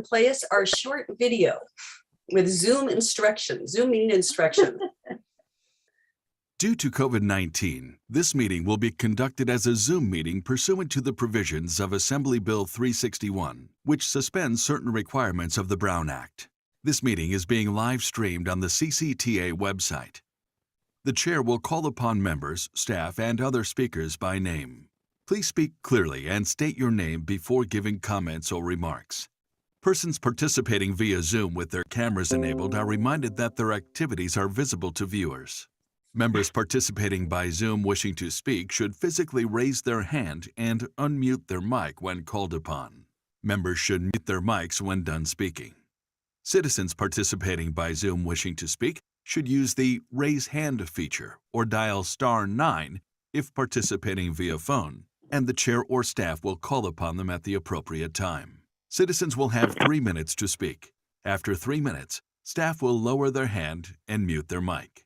and play us our short video with Zoom meeting instruction. Due to COVID-19, this meeting will be conducted as a Zoom meeting pursuant to the provisions of Assembly Bill 361, which suspends certain requirements of the Brown Act. This meeting is being live streamed on the Ccta website. The chair will call upon members, staff, and other speakers by name. Please speak clearly and state your name before giving comments or remarks. Persons participating via Zoom with their cameras enabled are reminded that their activities are visible to viewers. Members participating by Zoom wishing to speak should physically raise their hand and unmute their mic when called upon. Members should mute their mics when done speaking. Citizens participating by Zoom wishing to speak should use the Raise Hand feature or dial *9 if participating via phone, and the chair or staff will call upon them at the appropriate time. Citizens will have 3 minutes to speak. After 3 minutes, staff will lower their hand and mute their mic.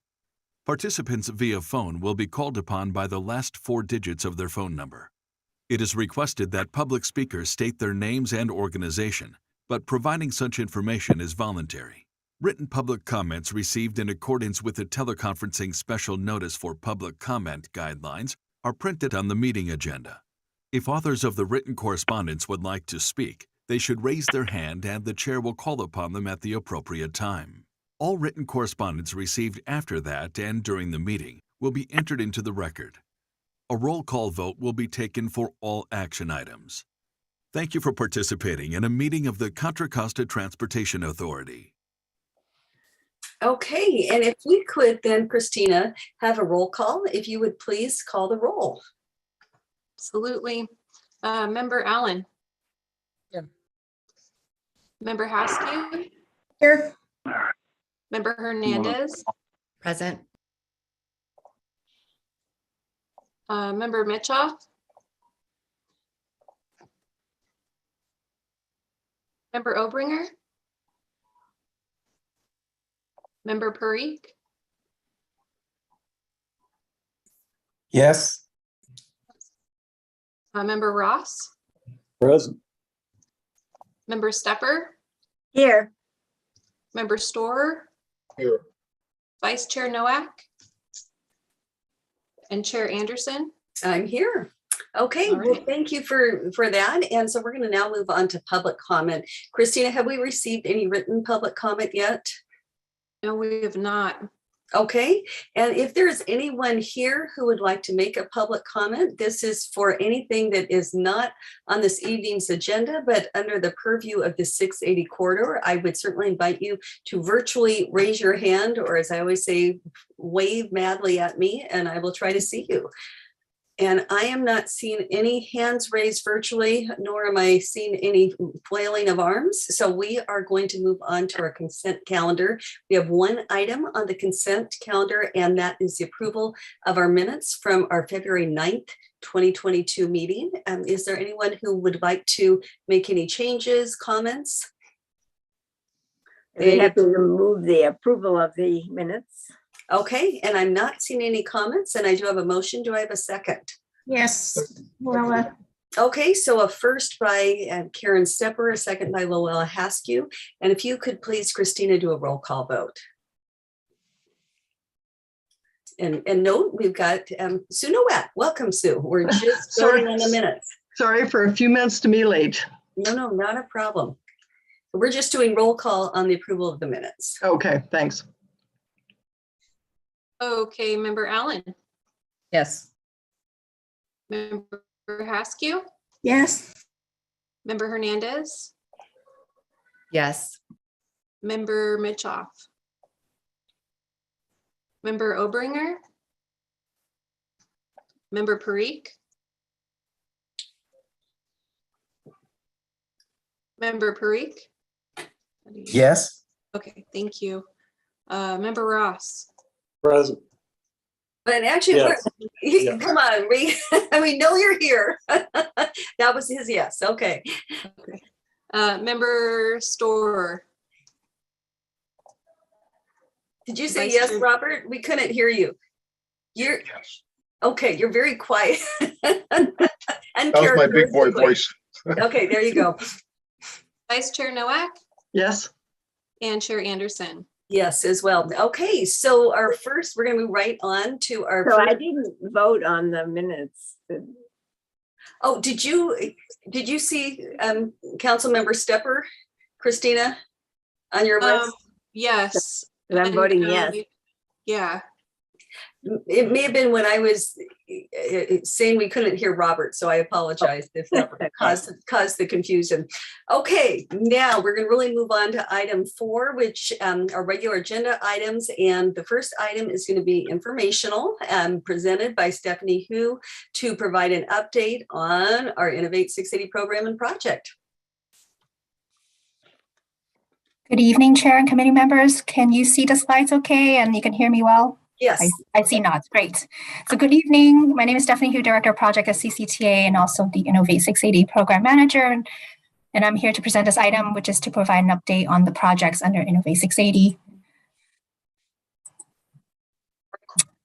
Participants via phone will be called upon by the last 4 digits of their phone number. It is requested that public speakers state their names and organization, but providing such information is voluntary. Written public comments received in accordance with the teleconferencing special notice for public comment guidelines are printed on the meeting agenda. If authors of the written correspondence would like to speak, they should raise their hand and the chair will call upon them at the appropriate time. All written correspondence received after that and during the meeting will be entered into the record. A roll call vote will be taken for all action items. Thank you for participating in a meeting of the Contra Costa Transportation Authority. Okay, and if we could then, Christina, have a roll call, if you would please call the roll. Absolutely. Member Allen. Here. Member Haskew. Here. Member Hernandez. Present. Member Mitchoff. Member Obringer. Member Parikh. Yes. Member Ross. Present. Member Stepper. Here. Member Storer. Here. Vice Chair Nowak. And Chair Anderson. I'm here. Okay, All well, right. thank you for that. And so we're going to now move on to public comment. Christina, have we received any written public comment yet? No, we have not. Okay, and if there's anyone here who would like to make a public comment, this is for anything that is not on this evening's agenda, but under the purview of the 680 corridor, I would certainly invite you to virtually raise your hand, or as I always say, wave madly at me, and I will try to see you. And I am not seeing any hands raised virtually, nor am I seeing any flailing of arms. So we are going to move on to our consent calendar. We have one item on the consent calendar, and that is the approval of our minutes from our February 9th, 2022 meeting. Is there anyone who would like to make any changes, comments? We have to remove the approval of the minutes. Okay, and I'm not seeing any comments, and I do have a motion. Do I have a second? Yes. Well, Okay, so a first by Karen Stepper, a second by Luella Haskew. And if you could please, Christina, do a roll call vote. And note, we've got Sue Nowak. Welcome, Sue. We're just starting on the minutes. Sorry for a few minutes to be late. No, not a problem. We're just doing roll call on the approval of the minutes. Okay, thanks. Okay, Member Allen. yes. Member Haskew. Yes. Member Hernandez. Yes. Member Mitchoff. Member Obringer. Member Parikh. Member Parikh. Yes. Okay, thank you. Member Ross. Present. But actually, Yes. Yeah. come on, we know you're here. That was his yes. Okay. Member Storer. Did you say Vice yes, Chair- Robert? We couldn't hear you. You're Yes. okay. You're very quiet. That was my big boy voice. Okay, there you go. Vice Chair Noack, Yes. and Chair Anderson. Yes, as well. Okay, so we're going to move right on to our So I first. didn't vote on the minutes. Oh, did you see Councilmember Stepper, Christina, on your list? Yes. I'm voting And, yes. Yeah. It may have been when I was saying we couldn't hear Robert, so I apologize if that caused the confusion. Okay, now we're going to really move on to item 4, which are regular agenda items. And the first item is going to be informational, presented by Stephanie Hu to provide an update on our Innovate 680 program and project. Good evening, Chair and committee members. Can you see the slides okay and you can hear me well? Yes. I see nods. Great. So good evening. My name is Stephanie Hu, Director of Project at Ccta and also the Innovate 680 Program Manager. And I'm here to present this item, which is to provide an update on the projects under Innovate 680.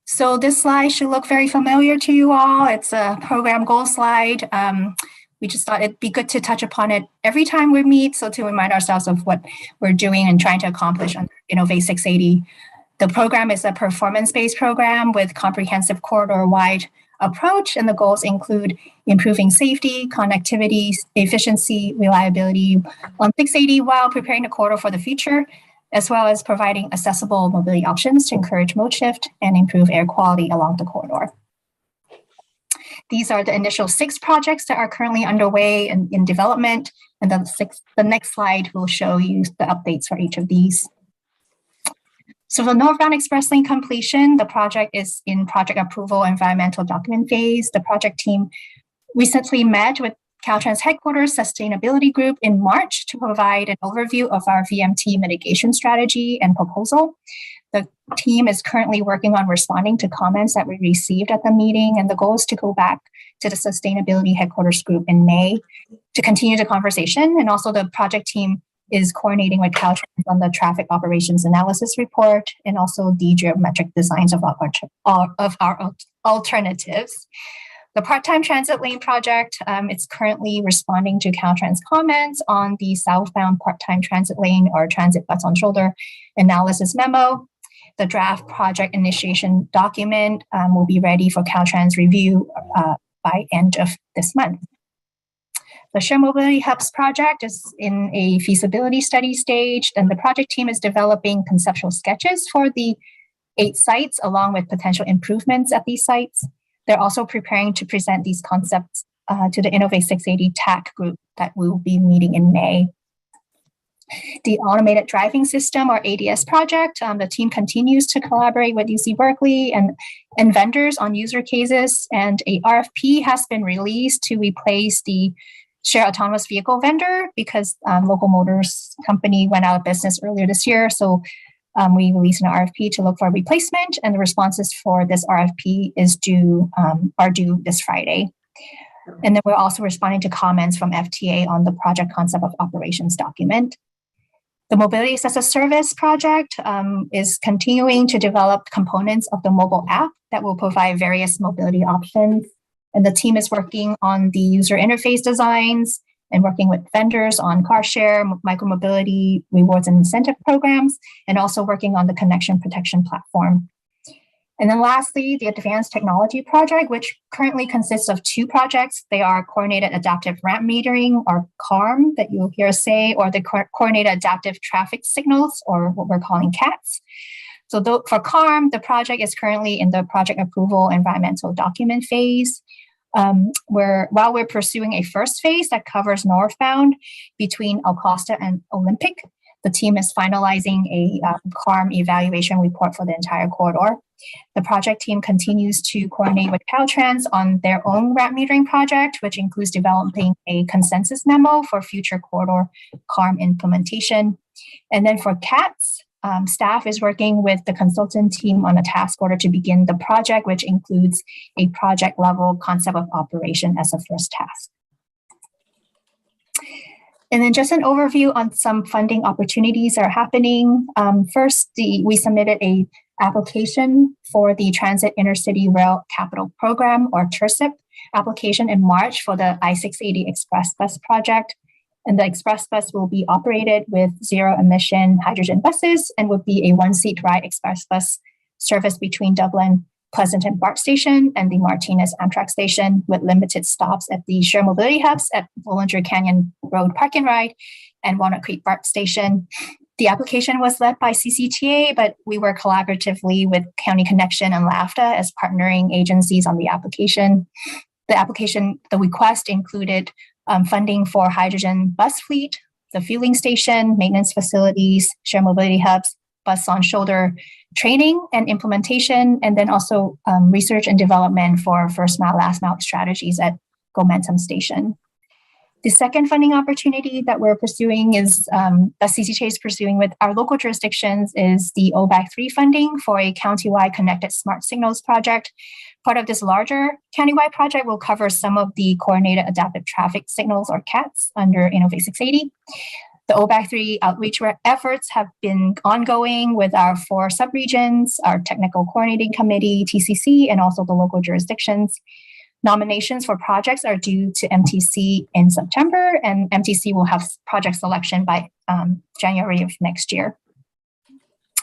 So this slide should look very familiar to you all. It's a program goal slide. We just thought it'd be good to touch upon it every time we meet, so to remind ourselves of what we're doing and trying to accomplish under Innovate 680. The program is a performance-based program with comprehensive corridor-wide approach, and the goals include improving safety, connectivity, efficiency, reliability on 680 while preparing the corridor for the future, as well as providing accessible mobility options to encourage mode shift and improve air quality along the corridor. These are the initial 6 projects that are currently underway and in development, and the next slide will show you the updates for each of these. So for Northbound Express Lane completion, the project is in project approval environmental document phase. The project team recently met with Caltrans headquarters sustainability group in March to provide an overview of our VMT mitigation strategy and proposal. The team is currently working on responding to comments that we received at the meeting, and the goal is to go back to the sustainability headquarters group in May to continue the conversation. And also the project team is coordinating with Caltrans on the traffic operations analysis report and also the geometric designs of our alternatives. The part-time transit lane project, it's currently responding to Caltrans comments on the southbound part-time transit lane or transit bus on shoulder analysis memo. The draft project initiation document will be ready for Caltrans review by end of this month. The Share Mobility Hubs project is in a feasibility study stage, and the project team is developing conceptual sketches for the 8 sites along with potential improvements at these sites. They're also preparing to present these concepts to the Innovate 680 TAC group that we will be meeting in May. The Automated Driving System or ADS project, the team continues to collaborate with UC Berkeley and vendors on user cases, and a RFP has been released to replace the Share Autonomous Vehicle vendor because Local Motors Company went out of business earlier this year. So we released an RFP to look for a replacement, and the responses for this RFP are due this Friday. And then we're also responding to comments from FTA on the project concept of operations document. The Mobility as a Service project is continuing to develop components of the mobile app that will provide various mobility options. And the team is working on the user interface designs and working with vendors on car share, micromobility, rewards and incentive programs, and also working on the connection protection platform. And then lastly, the Advanced Technology project, which currently consists of 2 projects. They are Coordinated Adaptive Ramp Metering, or CARM, that you'll hear us say, or the Coordinated Adaptive Traffic Signals, or what we're calling CATS. So for CARM, the project is currently in the project approval environmental document phase. While we're pursuing a first phase that covers northbound between El Costa and Olympic, the team is finalizing a CARM evaluation report for the entire corridor. The project team continues to coordinate with Caltrans on their own ramp metering project, which includes developing a consensus memo for future corridor CARM implementation. And then for CATS, staff is working with the consultant team on a task order to begin the project, which includes a project level concept of operation as a first task. And then just an overview on some funding opportunities that are happening. First, we submitted a application for the Transit Intercity Rail Capital Program, or TIRCIP, application in March for the I-680 Express Bus project. And the express bus will be operated with zero emission hydrogen buses and would be a one-seat ride express bus service between Dublin Pleasanton BART station and the Martinez Amtrak station, with limited stops at the shared mobility hubs at Bollinger Canyon Road Park and Ride and Walnut Creek BART station. The application was led by Ccta, but we work collaboratively with County Connection and LAFTA as partnering agencies on the application. The request included funding for hydrogen bus fleet, the fueling station, maintenance facilities, shared mobility hubs, bus on shoulder training and implementation, and then also research and development for first mile, last mile strategies at Momentum Station. The second funding opportunity that we're pursuing is, that CCJ is pursuing with our local jurisdictions, is the OBAC 3 funding for a countywide connected smart signals project. Part of this larger countywide project will cover some of the coordinated adaptive traffic signals, or CATs, under Innovate 680. The OBAC 3 outreach efforts have been ongoing with our 4 subregions, our technical coordinating committee, TCC, and also the local jurisdictions. Nominations for projects are due to MTC in September, and MTC will have project selection by January of next year.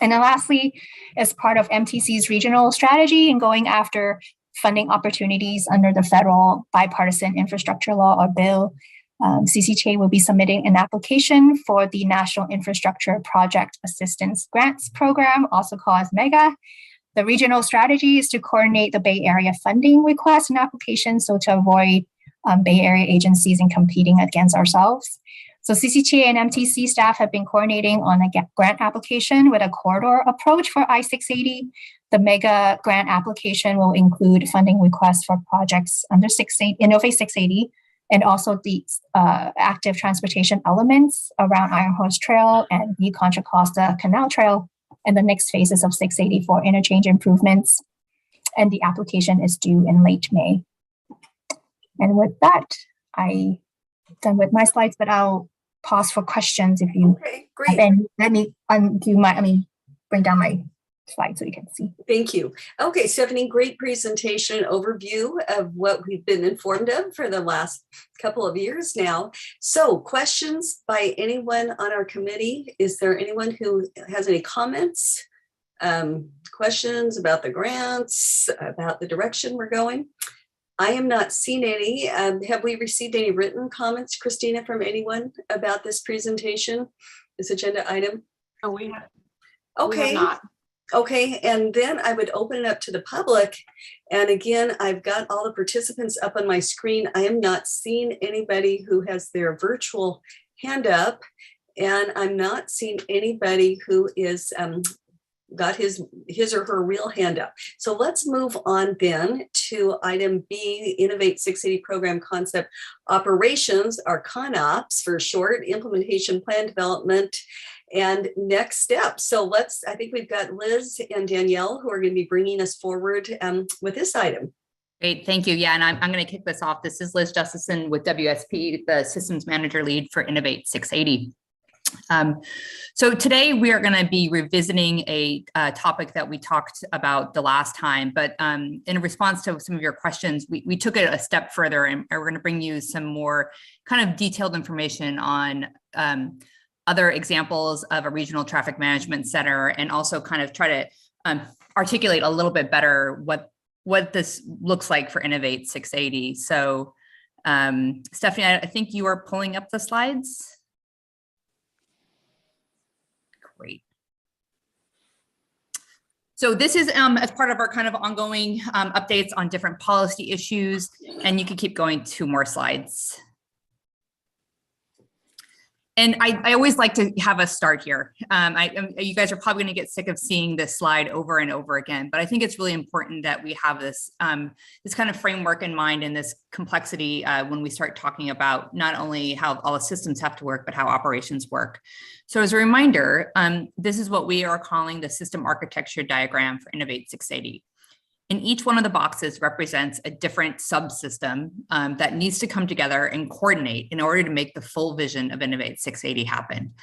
And then lastly, as part of MTC's regional strategy and going after funding opportunities under the federal bipartisan infrastructure law, or bill, CCJ will be submitting an application for the National Infrastructure Project Assistance Grants Program, also called as MEGA. The regional strategy is to coordinate the Bay Area funding requests and applications, so to avoid Bay Area agencies in competing against ourselves. So CCTA and MTC staff have been coordinating on a grant application with a corridor approach for I-680. The MEGA grant application will include funding requests for projects under Innovate 680, and also the active transportation elements around Iron Horse Trail and the Contra Costa Canal Trail, and the next phases of 680 for interchange improvements. And the application is due in late May. And with that, I'm done with my slides, but I'll pause for questions if you. Okay, great. Then let me bring down my slide so you can see. Thank you. Okay, Stephanie, great presentation overview of what we've been informed of for the last couple of years now. So questions by anyone on our committee? Is there anyone who has any comments, questions about the grants, about the direction we're going? I am not seeing any. Have we received any written comments, Christina, from anyone about this presentation, this agenda item? No, we have. Okay. We have not. Okay, and then I would open it up to the public. And again, I've got all the participants up on my screen. I am not seeing anybody who has their virtual hand up, and I'm not seeing anybody who is got his or her real hand up. So let's move on then to item B, Innovate 680 Program Concept Operations, or CONOPS for short, Implementation Plan Development and Next Steps. So I think we've got Liz and Danielle who are going to be bringing us forward with this item. Great, thank you. Yeah, and I'm going to kick this off. This is Liz Justison with WSP, the Systems Manager Lead for Innovate 680. So today we are going to be revisiting a topic that we talked about the last time, but in response to some of your questions, we took it a step further, and we're going to bring you some more kind of detailed information on other examples of a regional traffic management center, and also kind of try to articulate a little bit better what this looks like for Innovate 680. So Stephanie, I think you are pulling up the slides. Great. So this is as part of our kind of ongoing updates on different policy issues, and you can keep going 2 more slides. And I always like to have us start here. You guys are probably going to get sick of seeing this slide over and over again, but I think it's really important that we have this this kind of framework in mind and this complexity when we start talking about not only how all the systems have to work, but how operations work. So as a reminder, this is what we are calling the system architecture diagram for Innovate 680. And each one of the boxes represents a different subsystem that needs to come together and coordinate in order to make the full vision of Innovate 680 happen.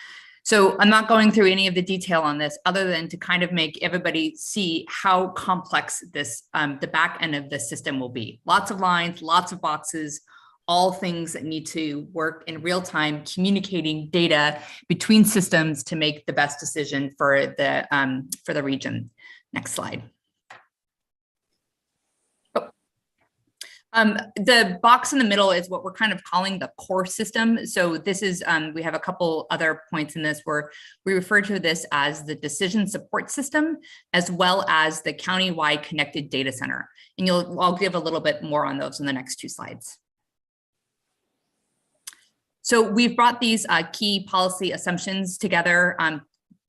So I'm not going through any of the detail on this other than to kind of make everybody see how complex this, the back end of the system will be. Lots of lines, lots of boxes, all things that need to work in real time, communicating data between systems to make the best decision for the region. Next slide. The box in the middle is what we're kind of calling the core system. So this is, we have a couple other points in this where we refer to this as the decision support system, as well as the countywide connected data center. And I'll give a little bit more on those in the next 2 slides. So we've brought these key policy assumptions together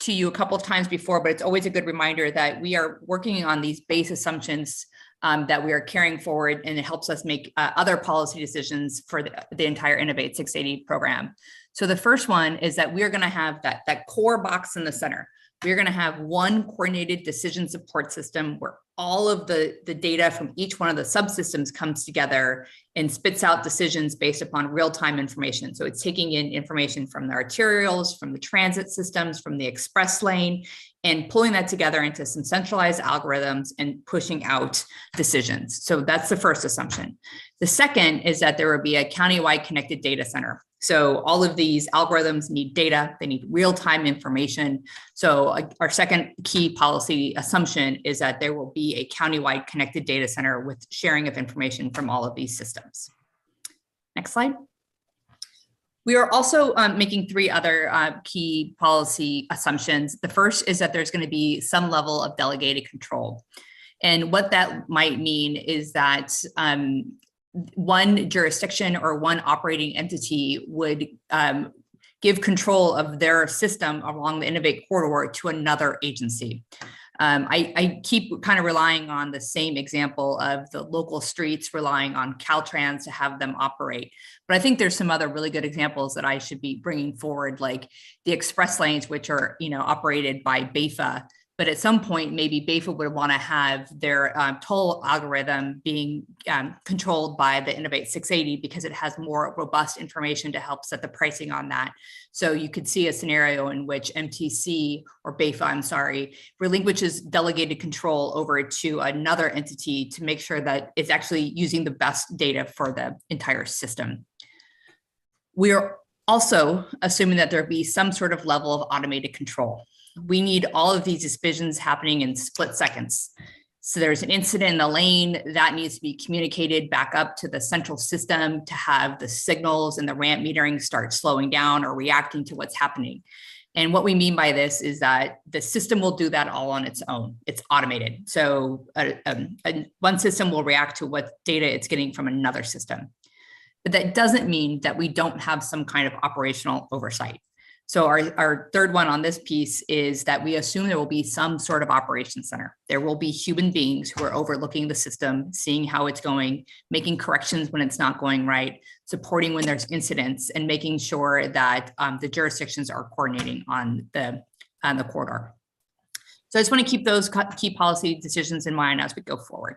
to you a couple of times before, but it's always a good reminder that we are working on these base assumptions that we are carrying forward, and it helps us make other policy decisions for the entire Innovate 680 program. So the first one is that we're going to have that core box in the center. We're going to have one coordinated decision support system where all of the data from each one of the subsystems comes together and spits out decisions based upon real-time information. So it's taking in information from the arterials, from the transit systems, from the express lane, and pulling that together into some centralized algorithms and pushing out decisions. So that's the first assumption. The second is that there will be a countywide connected data center. So all of these algorithms need data, they need real-time information. So our second key policy assumption is that there will be a countywide connected data center with sharing of information from all of these systems. Next slide. We are also making 3 other key policy assumptions. The first is that there's going to be some level of delegated control. And what that might mean is that one jurisdiction or one operating entity would give control of their system along the Innovate corridor to another agency. I keep kind of relying on the same example of the local streets relying on Caltrans to have them operate. But I think there's some other really good examples that I should be bringing forward, like the express lanes, which are operated by BAFA. But at some point, maybe BAFA would want to have their toll algorithm being controlled by the Innovate 680 because it has more robust information to help set the pricing on that. So you could see a scenario in which MTC or BAFA, I'm sorry, relinquishes delegated control over to another entity to make sure that it's actually using the best data for the entire system. We are also assuming that there be some sort of level of automated control. We need all of these decisions happening in split seconds. So there's an incident in the lane that needs to be communicated back up to the central system to have the signals and the ramp metering start slowing down or reacting to what's happening. And what we mean by this is that the system will do that all on its own. It's automated. So one system will react to what data it's getting from another system. But that doesn't mean that we don't have some kind of operational oversight. So our third one on this piece is that we assume there will be some sort of operations center. There will be human beings who are overlooking the system, seeing how it's going, making corrections when it's not going right, supporting when there's incidents, and making sure that the jurisdictions are coordinating on the corridor. So I just want to keep those key policy decisions in mind as we go forward.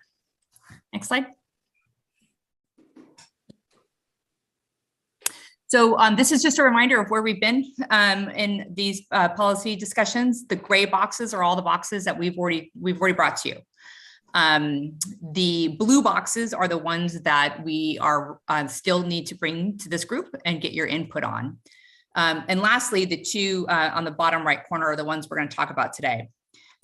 Next slide. So this is just a reminder of where we've been in these policy discussions. The gray boxes are all the boxes that we've already brought to you. The blue boxes are the ones that we are still need to bring to this group and get your input on. And lastly, the 2 on the bottom right corner are the ones we're going to talk about today.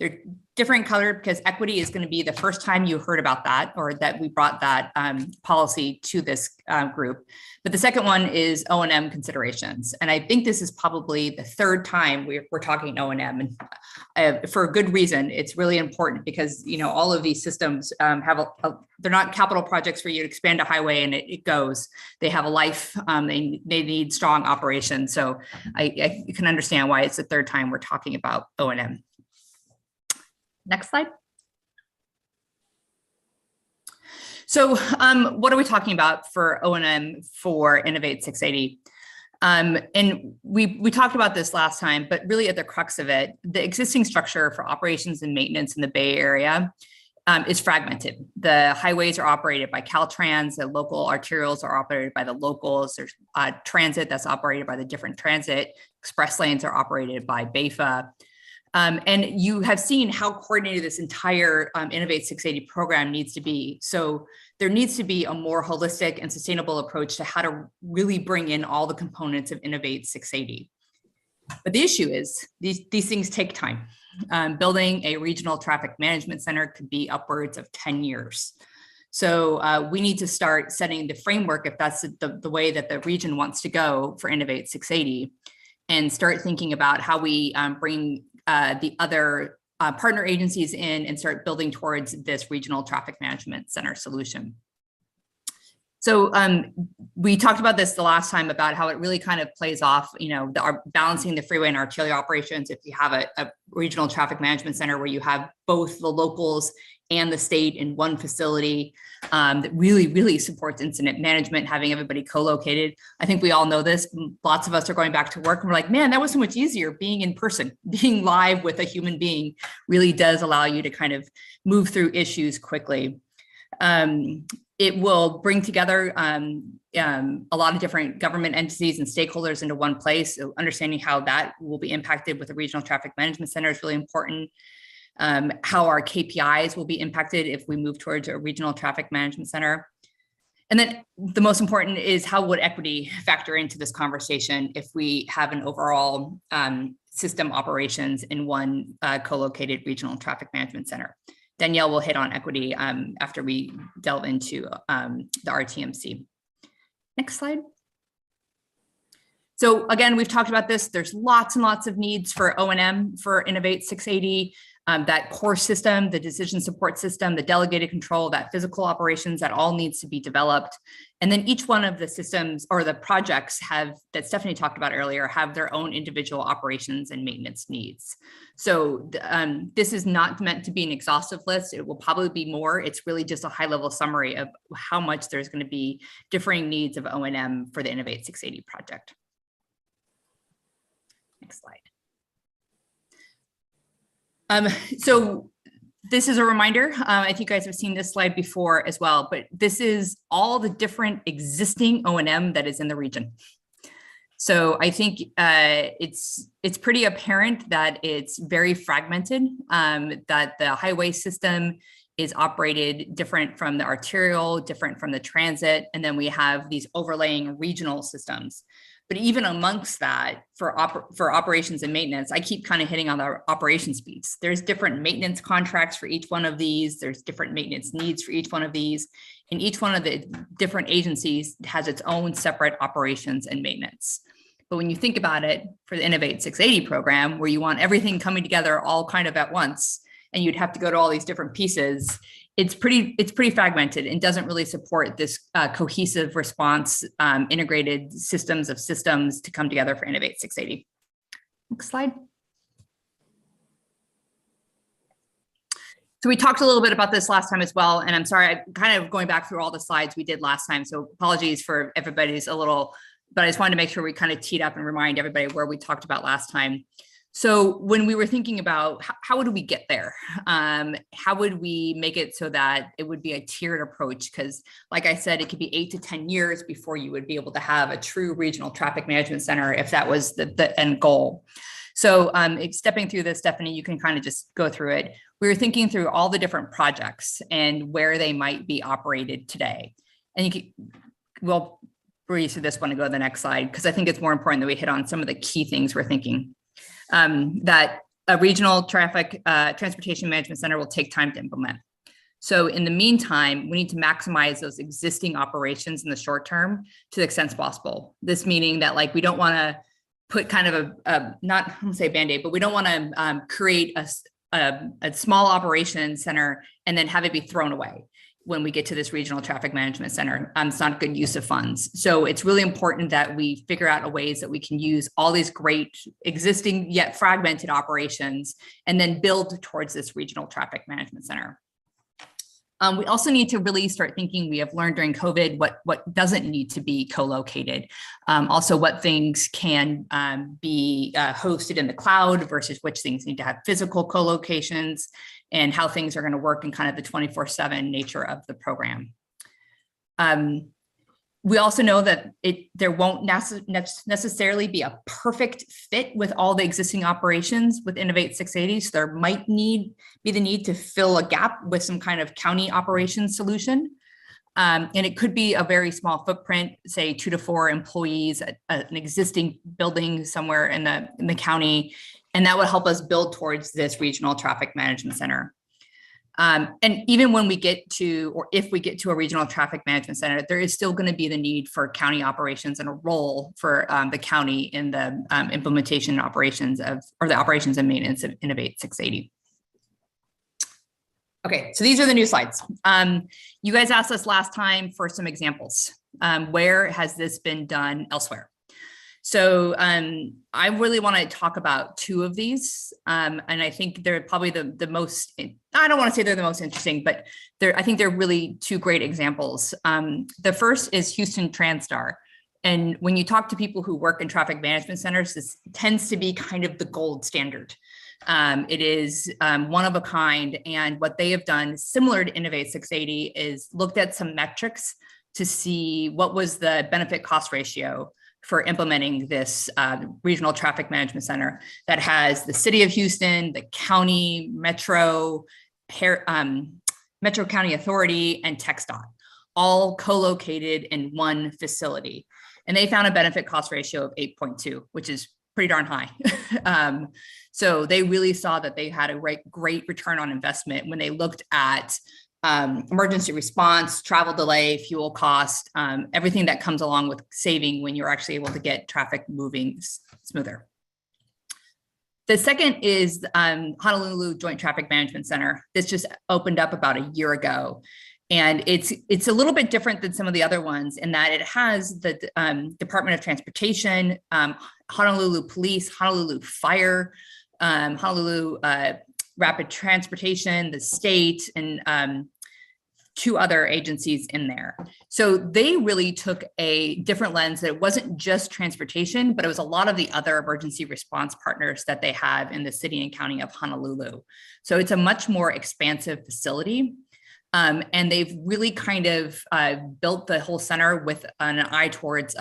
They're different color because equity is going to be the first time you heard about that, or that we brought that policy to this group. But the second one is O&M considerations. And I think this is probably the 3rd time we're talking O&M, and for a good reason. It's really important because, all of these systems have they're not capital projects where you expand a highway and it goes. They have a life, they need strong operations. So I can understand why it's the 3rd time we're talking about O&M. Next slide. So what are we talking about for O&M for Innovate 680? And we talked about this last time, but really at the crux of it, the existing structure for operations and maintenance in the Bay Area is fragmented. The highways are operated by Caltrans, the local arterials are operated by the locals, there's transit that's operated by the different transit, express lanes are operated by BAFA. And you have seen how coordinated this entire Innovate 680 program needs to be. So there needs to be a more holistic and sustainable approach to how to really bring in all the components of Innovate 680. But the issue is these things take time. Building a regional traffic management center could be upwards of 10 years. So we need to start setting the framework if that's the way that the region wants to go for Innovate 680, and start thinking about how we bring the other partner agencies in and start building towards this regional traffic management center solution. So we talked about this the last time about how it really kind of plays off, balancing the freeway and arterial operations. If you have a regional traffic management center where you have both the locals and the state in one facility, that really, really supports incident management, having everybody co-located. I think we all know this. Lots of us are going back to work and we're like, man, that was so much easier being in person. Being live with a human being really does allow you to kind of move through issues quickly. It will bring together a lot of different government entities and stakeholders into one place. So understanding how that will be impacted with a regional traffic management center is really important. How our KPIs will be impacted if we move towards a regional traffic management center. And then the most important is how would equity factor into this conversation if we have an overall system operations in one co-located regional traffic management center. Danielle will hit on equity after we delve into the Rtmc. Next slide. So again, we've talked about this. There's lots and lots of needs for O&M for Innovate 680. That core system, the decision support system, the delegated control, that physical operations, that all needs to be developed. And then each one of the systems or the projects that Stephanie talked about earlier, have their own individual operations and maintenance needs. So this is not meant to be an exhaustive list. It will probably be more. It's really just a high level summary of how much there's going to be differing needs of O&M for the Innovate 680 project. Next slide. So this is a reminder. I think you guys have seen this slide before as well, but this is all the different existing O&M that is in the region. So I think it's pretty apparent that it's very fragmented, that the highway system is operated different from the arterial, different from the transit, and then we have these overlaying regional systems. But even amongst that, for operations and maintenance, I keep kind of hitting on the operations piece. There's different maintenance contracts for each one of these. There's different maintenance needs for each one of these. And each one of the different agencies has its own separate operations and maintenance. But when you think about it, for the Innovate 680 program, where you want everything coming together all kind of at once, and you'd have to go to all these different pieces, it's pretty fragmented and doesn't really support this cohesive response, integrated systems of systems to come together for Innovate 680. Next slide. So we talked a little bit about this last time as well, and I'm sorry, I'm kind of going back through all the slides we did last time, so apologies for everybody's a little, but I just wanted to make sure we kind of teed up and remind everybody where we talked about last time. So when we were thinking about how would we get there? How would we make it so that it would be a tiered approach? Because like I said, it could be 8 to 10 years before you would be able to have a true regional traffic management center if that was the end goal. So stepping through this, Stephanie, you can kind of just go through it. We were thinking through all the different projects and where they might be operated today. And we'll breeze through this one and go to the next slide, because I think it's more important that we hit on some of the key things we're thinking. That a regional traffic transportation management center will take time to implement. So in the meantime, we need to maximize those existing operations in the short term to the extent possible. This meaning that like we don't want to put kind of not I'm gonna say Band-Aid, but we don't want to create a small operation center and then have it be thrown away when we get to this regional traffic management center. It's not a good use of funds. So it's really important that we figure out ways that we can use all these great existing yet fragmented operations and then build towards this regional traffic management center. We also need to really start thinking, we have learned during COVID what doesn't need to be co-located. Also what things can be hosted in the cloud versus which things need to have physical co-locations, and how things are going to work in kind of the 24/7 nature of the program. We also know that there won't necessarily be a perfect fit with all the existing operations with Innovate 680. So there might be the need to fill a gap with some kind of county operations solution. And it could be a very small footprint, say 2 to 4 employees at an existing building somewhere in the county. And that would help us build towards this regional traffic management center. And even when we get to, or if we get to a regional traffic management center, there is still going to be the need for county operations and a role for the county in the implementation and operations or the operations and maintenance of Innovate 680. Okay, so these are the new slides. You guys asked us last time for some examples. Where has this been done elsewhere? So I really want to talk about 2 of these. And I think they're probably the most, I don't want to say they're the most interesting, but I think they're really 2 great examples. The first is Houston Transtar. And when you talk to people who work in traffic management centers, this tends to be kind of the gold standard. It is one of a kind. And what they have done, similar to Innovate 680, is looked at some metrics to see what was the benefit cost ratio for implementing this regional traffic management center that has the city of Houston, the county, Metro County Authority, and TxDOT, all co-located in one facility. And they found a benefit cost ratio of 8.2, which is pretty darn high. So they really saw that they had a great return on investment when they looked at emergency response, travel delay, fuel cost, everything that comes along with saving when you're actually able to get traffic moving smoother. The second is Honolulu Joint Traffic Management Center. This just opened up about a year ago. And it's a little bit different than some of the other ones in that it has the Department of Transportation, Honolulu Police, Honolulu Fire, Honolulu Rapid Transportation, the state, and 2 other agencies in there. So they really took a different lens that it wasn't just transportation, but it was a lot of the other emergency response partners that they have in the city and county of Honolulu. So it's a much more expansive facility. And they've really kind of built the whole center with an eye towards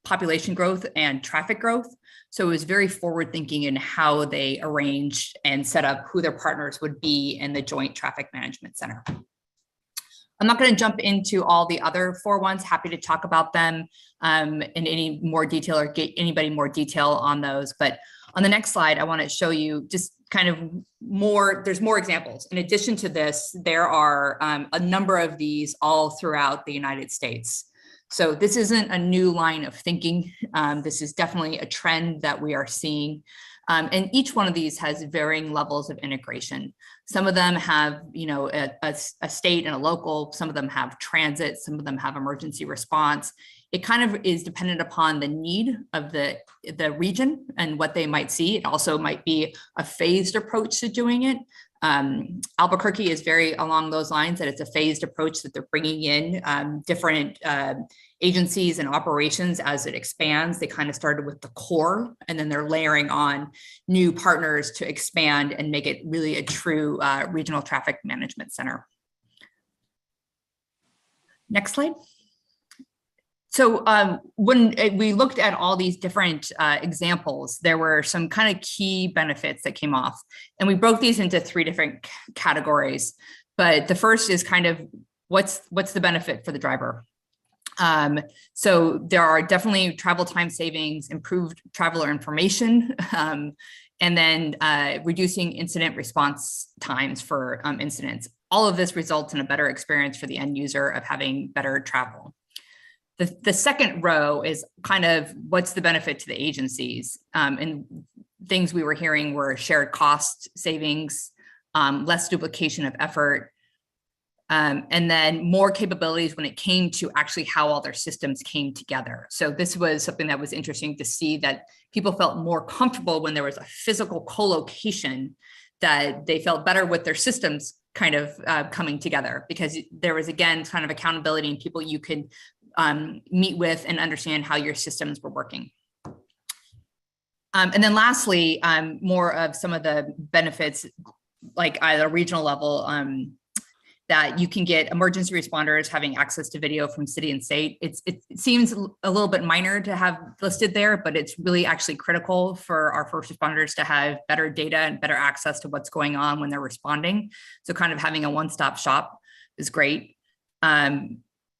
population growth and traffic growth. So it was very forward thinking in how they arranged and set up who their partners would be in the Joint Traffic Management Center. I'm not going to jump into all the other 4 ones. Happy to talk about them in any more detail or get anybody more detail on those. But on the next slide, I want to show you just kind of more, there's more examples. In addition to this, there are a number of these all throughout the United States. So this isn't a new line of thinking. This is definitely a trend that we are seeing. And each one of these has varying levels of integration. Some of them have, a state and a local, some of them have transit, some of them have emergency response. It kind of is dependent upon the need of the region and what they might see. It also might be a phased approach to doing it. Albuquerque is very along those lines, that it's a phased approach that they're bringing in different agencies and operations as it expands. They kind of started with the core, and then they're layering on new partners to expand and make it really a true regional traffic management center. Next slide. So when we looked at all these different examples, there were some kind of key benefits that came off, and we broke these into 3 different categories. But the first is kind of what's the benefit for the driver? So there are definitely travel time savings, improved traveler information, and then reducing incident response times for incidents. All of this results in a better experience for the end user of having better travel. The second row is kind of what's the benefit to the agencies, and things we were hearing were shared cost savings, less duplication of effort, and then more capabilities when it came to actually how all their systems came together. So this was something that was interesting to see, that people felt more comfortable when there was a physical co-location, that they felt better with their systems kind of coming together, because there was, again, kind of accountability and people you could meet with and understand how your systems were working. And then lastly, more of some of the benefits, like at a regional level, that you can get emergency responders having access to video from city and state. It seems a little bit minor to have listed there, but it's really actually critical for our first responders to have better data and better access to what's going on when they're responding. So kind of having a one-stop shop is great.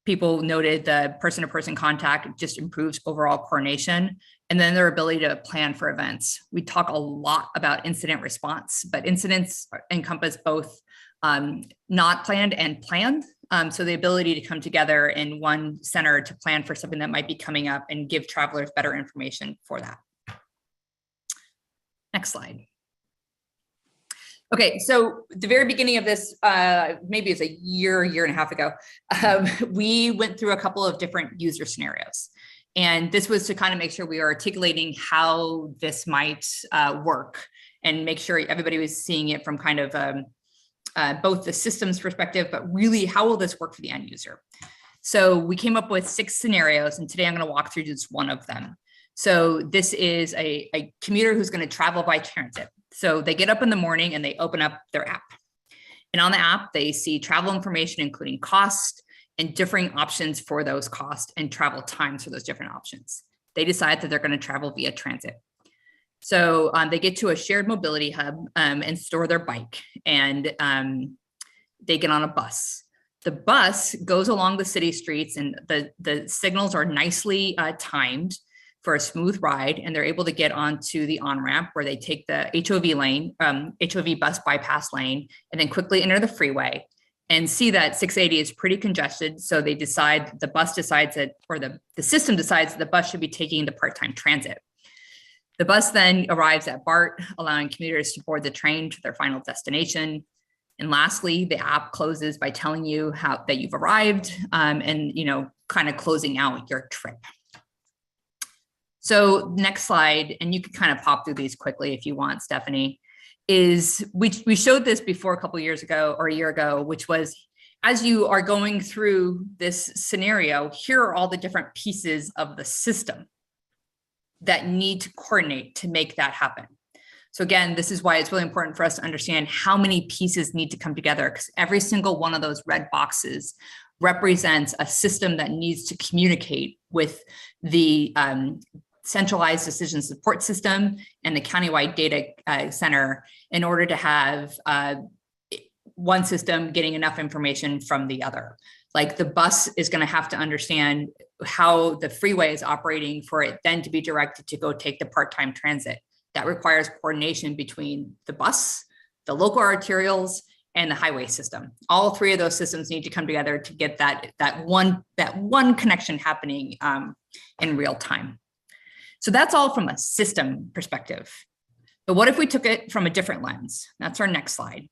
People noted the person-to-person contact just improves overall coordination, and then their ability to plan for events. We talk a lot about incident response, but incidents encompass both not planned and planned. So the ability to come together in one center to plan for something that might be coming up and give travelers better information for that. Next slide. Okay, so the very beginning of this, maybe it's a year and a half ago, we went through a couple of different user scenarios. And this was to kind of make sure we were articulating how this might work and make sure everybody was seeing it from kind of both the systems perspective, but really how will this work for the end user? So we came up with 6 scenarios, and today I'm going to walk through just one of them. So this is a commuter who's going to travel by transit. So they get up in the morning and they open up their app. And on the app, they see travel information, including cost and differing options for those costs and travel times for those different options. They decide that they're going to travel via transit. So they get to a shared mobility hub and store their bike, and they get on a bus. The bus goes along the city streets, and the signals are nicely timed for a smooth ride, and they're able to get onto the on-ramp where they take the HOV lane, HOV bus bypass lane, and then quickly enter the freeway and see that 680 is pretty congested. So they decide, the bus decides that, or the system decides that the bus should be taking the part-time transit. The bus then arrives at BART, allowing commuters to board the train to their final destination. And lastly, the app closes by telling you that you've arrived and, you know, kind of closing out your trip. So next slide, and you can kind of pop through these quickly if you want, Stephanie, is we showed this before a couple of years ago or a year ago, which was as you are going through this scenario, here are all the different pieces of the system that need to coordinate to make that happen. So again, this is why it's really important for us to understand how many pieces need to come together, because every single one of those red boxes represents a system that needs to communicate with the centralized decision support system and the countywide data center in order to have one system getting enough information from the other. Like the bus is going to have to understand how the freeway is operating for it then to be directed to go take the part-time transit. That requires coordination between the bus, the local arterials, and the highway system. All 3 of those systems need to come together to get that one connection happening in real time. So that's all from a system perspective. But what if we took it from a different lens? That's our next slide,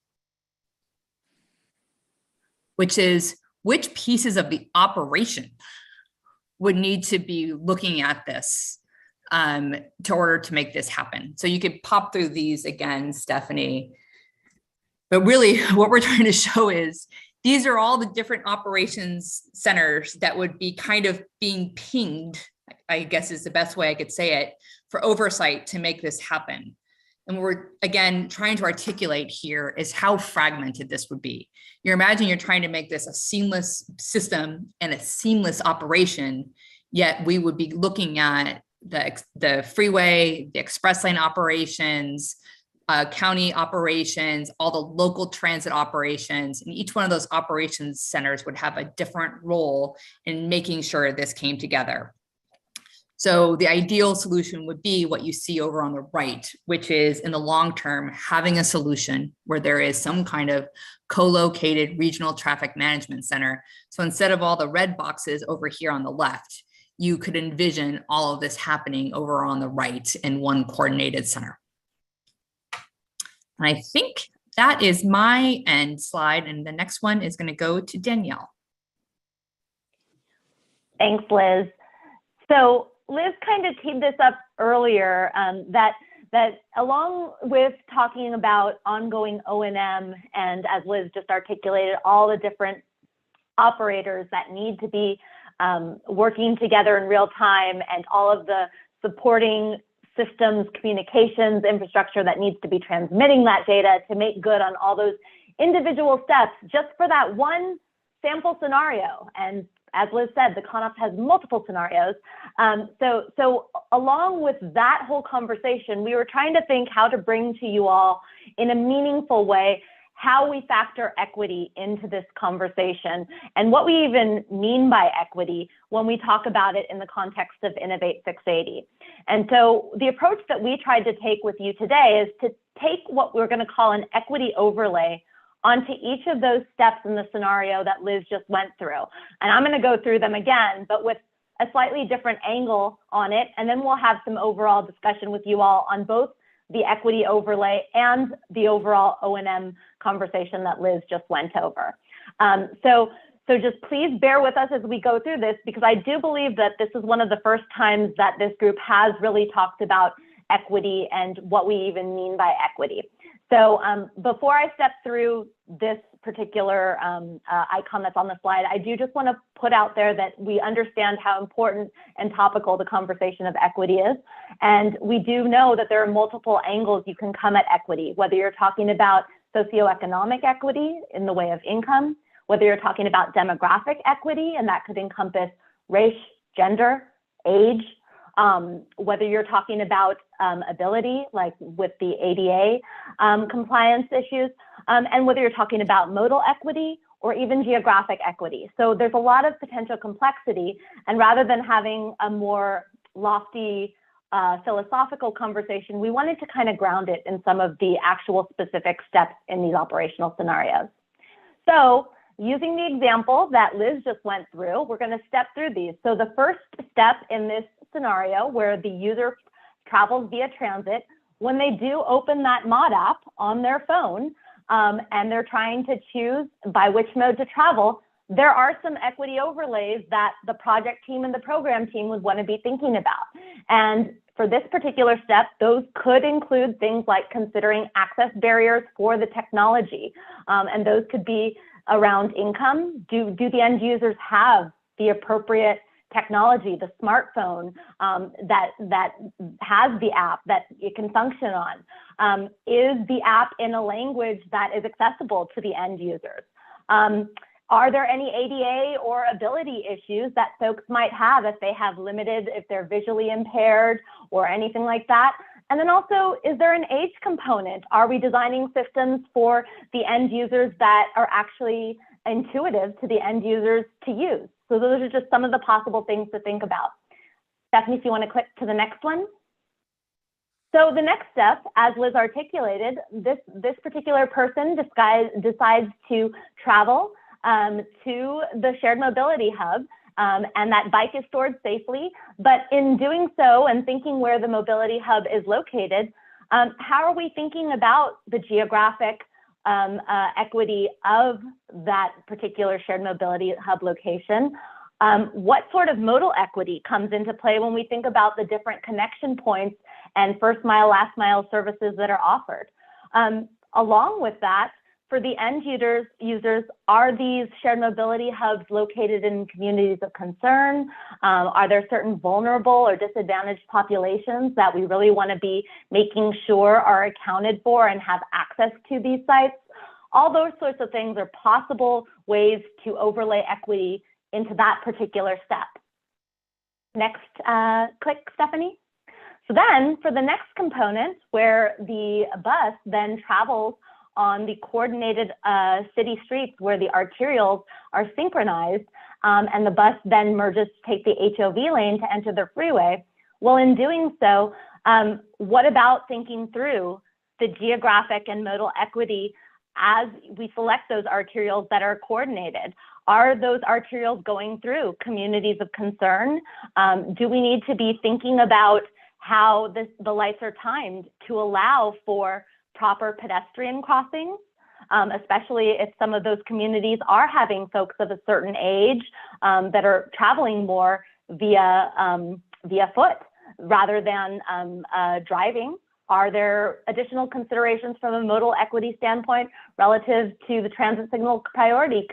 which is which pieces of the operation would need to be looking at this to order to make this happen. So you could pop through these again, Stephanie. But really what we're trying to show is these are all the different operations centers that would be kind of being pinged, I guess is the best way I could say it, for oversight to make this happen. And what we're, again, trying to articulate here is how fragmented this would be. You imagine you're trying to make this a seamless system and a seamless operation, yet we would be looking at the freeway, the express lane operations, county operations, all the local transit operations, and each one of those operations centers would have a different role in making sure this came together. So the ideal solution would be what you see over on the right, which is in the long term, having a solution where there is some kind of co-located regional traffic management center. So instead of all the red boxes over here on the left, you could envision all of this happening over on the right in one coordinated center. And I think that is my end slide, and the next one is going to go to Danielle. Thanks, Liz. So Liz kind of teed this up earlier, that along with talking about ongoing O&M, and as Liz just articulated, all the different operators that need to be working together in real time, and all of the supporting systems, communications, infrastructure that needs to be transmitting that data to make good on all those individual steps just for that one sample scenario. And as Liz said, the CONOPS has multiple scenarios. So along with that whole conversation, we were trying to think how to bring to you all in a meaningful way how we factor equity into this conversation and what we even mean by equity when we talk about it in the context of Innovate 680. And so the approach that we tried to take with you today is to take what we're going to call an equity overlay onto each of those steps in the scenario that Liz just went through. And I'm going to go through them again, but with a slightly different angle on it. And then we'll have some overall discussion with you all on both the equity overlay and the overall O&M conversation that Liz just went over. So just please bear with us as we go through this, because I do believe that this is one of the first times that this group has really talked about equity and what we even mean by equity. So before I step through this particular icon that's on the slide, I do just want to put out there that we understand how important and topical the conversation of equity is. And we do know that there are multiple angles you can come at equity, whether you're talking about socioeconomic equity in the way of income, whether you're talking about demographic equity, and that could encompass race, gender, age, whether you're talking about ability, like with the ADA compliance issues, and whether you're talking about modal equity or even geographic equity. So there's a lot of potential complexity, and rather than having a more lofty philosophical conversation, we wanted to kind of ground it in some of the actual specific steps in these operational scenarios. So using the example that Liz just went through, we're going to step through these. So the first step in this scenario where the user travels via transit, when they do open that mod app on their phone and they're trying to choose by which mode to travel, there are some equity overlays that the project team and the program team would want to be thinking about. And for this particular step, those could include things like considering access barriers for the technology. And those could be around income. Do the end users have the appropriate technology, the smartphone that has the app that it can function on? Is the app in a language that is accessible to the end users? Are there any ADA or ability issues that folks might have if they're visually impaired or anything like that? And then also, is there an age component? Are we designing systems for the end users that are actually intuitive to the end users to use? So those are just some of the possible things to think about. Stephanie, if you want to click to the next one. So the next step, as Liz articulated, this particular person decides to travel to the shared mobility hub, and that bike is stored safely. But in doing so and thinking where the mobility hub is located, how are we thinking about the geographic equity of that particular shared mobility hub location? What sort of modal equity comes into play when we think about the different connection points and first mile, last mile services that are offered? Along with that, for the end users, are these shared mobility hubs located in communities of concern? Are there certain vulnerable or disadvantaged populations that we really want to be making sure are accounted for and have access to these sites? All those sorts of things are possible ways to overlay equity into that particular step. Next, click, Stephanie. So then for the next component, where the bus then travels on the coordinated city streets where the arterials are synchronized, and the bus then merges to take the HOV lane to enter the freeway. Well, in doing so, what about thinking through the geographic and modal equity as we select those arterials that are coordinated? Are those arterials going through communities of concern? Do we need to be thinking about how the lights are timed to allow for proper pedestrian crossings, especially if some of those communities are having folks of a certain age that are traveling more via foot rather than driving? Are there additional considerations from a modal equity standpoint relative to the transit signal priority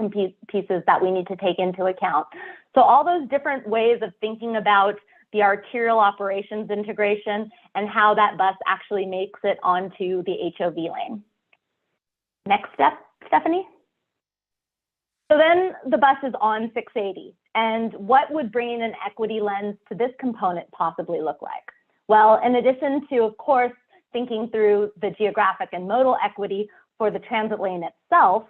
pieces that we need to take into account? So all those different ways of thinking about the arterial operations integration and how that bus actually makes it onto the HOV lane. Next step, Stephanie? So then the bus is on 680. And what would bringing an equity lens to this component possibly look like? Well, in addition to, of course, thinking through the geographic and modal equity for the transit lane itself,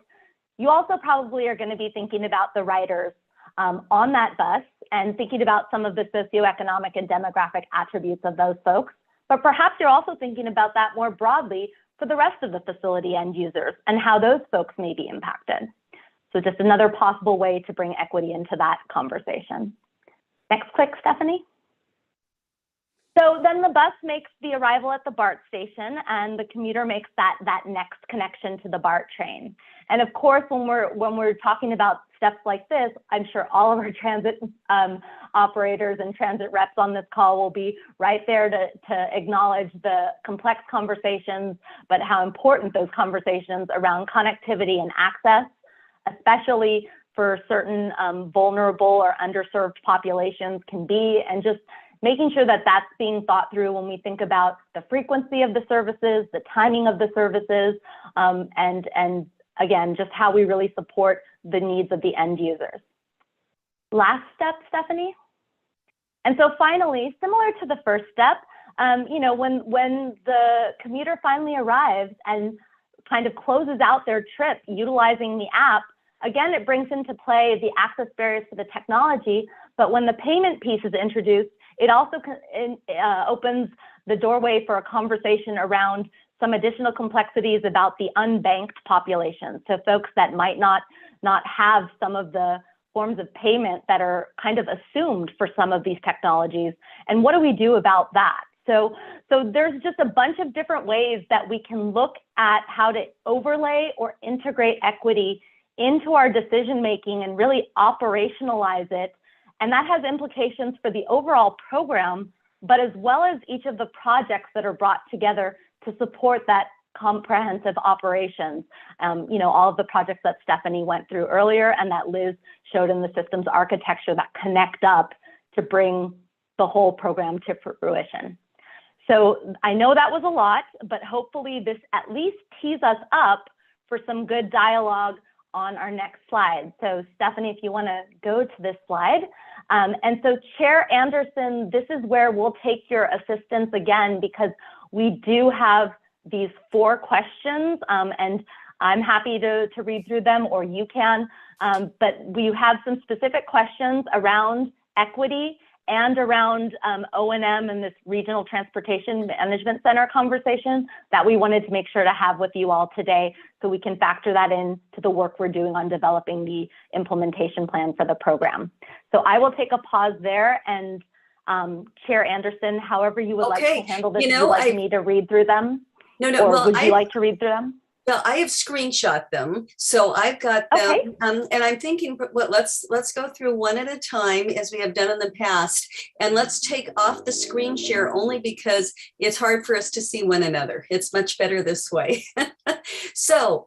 you also probably are going to be thinking about the riders on that bus and thinking about some of the socioeconomic and demographic attributes of those folks. But perhaps you're also thinking about that more broadly for the rest of the facility end users and how those folks may be impacted. So just another possible way to bring equity into that conversation. Next click, Stephanie. So then the bus makes the arrival at the BART station and the commuter makes that next connection to the BART train. And of course, when we're talking about steps like this, I'm sure all of our transit operators and transit reps on this call will be right there to acknowledge the complex conversations, but how important those conversations around connectivity and access, especially for certain vulnerable or underserved populations can be, and just making sure that that's being thought through when we think about the frequency of the services, the timing of the services, and again, just how we really support the needs of the end users. Last step, Stephanie. And so finally, similar to the first step, you know, when the commuter finally arrives and kind of closes out their trip utilizing the app, again, it brings into play the access barriers to the technology, but when the payment piece is introduced, it also opens the doorway for a conversation around some additional complexities about the unbanked population. So folks that might not have some of the forms of payment that are kind of assumed for some of these technologies. And what do we do about that? So there's just a bunch of different ways that we can look at how to overlay or integrate equity into our decision-making and really operationalize it. And that has implications for the overall program, but as well as each of the projects that are brought together to support that comprehensive operations. You know, all of the projects that Stephanie went through earlier and that Liz showed in the systems architecture that connect up to bring the whole program to fruition. So I know that was a lot, but hopefully this at least tees us up for some good dialogue on our next slide. So Stephanie, if you want to go to this slide. And so Chair Anderson, this is where we'll take your assistance again, because we do have these 4 questions and I'm happy to read through them, or you can, but we have some specific questions around equity and around O&M and this Regional Transportation Management Center conversation that we wanted to make sure to have with you all today, so we can factor that in to the work we're doing on developing the implementation plan for the program. So I will take a pause there, and Chair Anderson, however you would like to handle this, would you like me to read through them? No, or well, would you like to read through them? Well, I have screenshot them, so I've got them, and I'm thinking, well, let's go through one at a time as we have done in the past, and let's take off the screen share only because it's hard for us to see one another. It's much better this way. So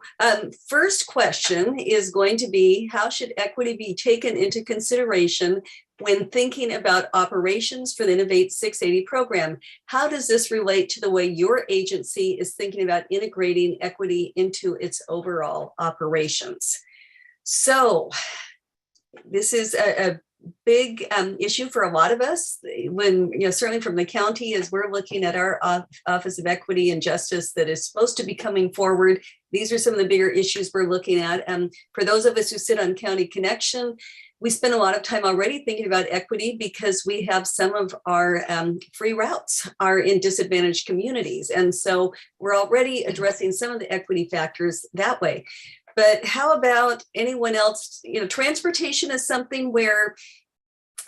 first question is going to be, how should equity be taken into consideration when thinking about operations for the Innovate 680 program? How does this relate to the way your agency is thinking about integrating equity into its overall operations? So this is a big issue for a lot of us, when, you know, certainly from the county, as we're looking at our Office of Equity and Justice that is supposed to be coming forward. These are some of the bigger issues we're looking at. For those of us who sit on County Connection, we spend a lot of time already thinking about equity because we have some of our free routes are in disadvantaged communities. And so we're already addressing some of the equity factors that way. But how about anyone else? You know, transportation is something where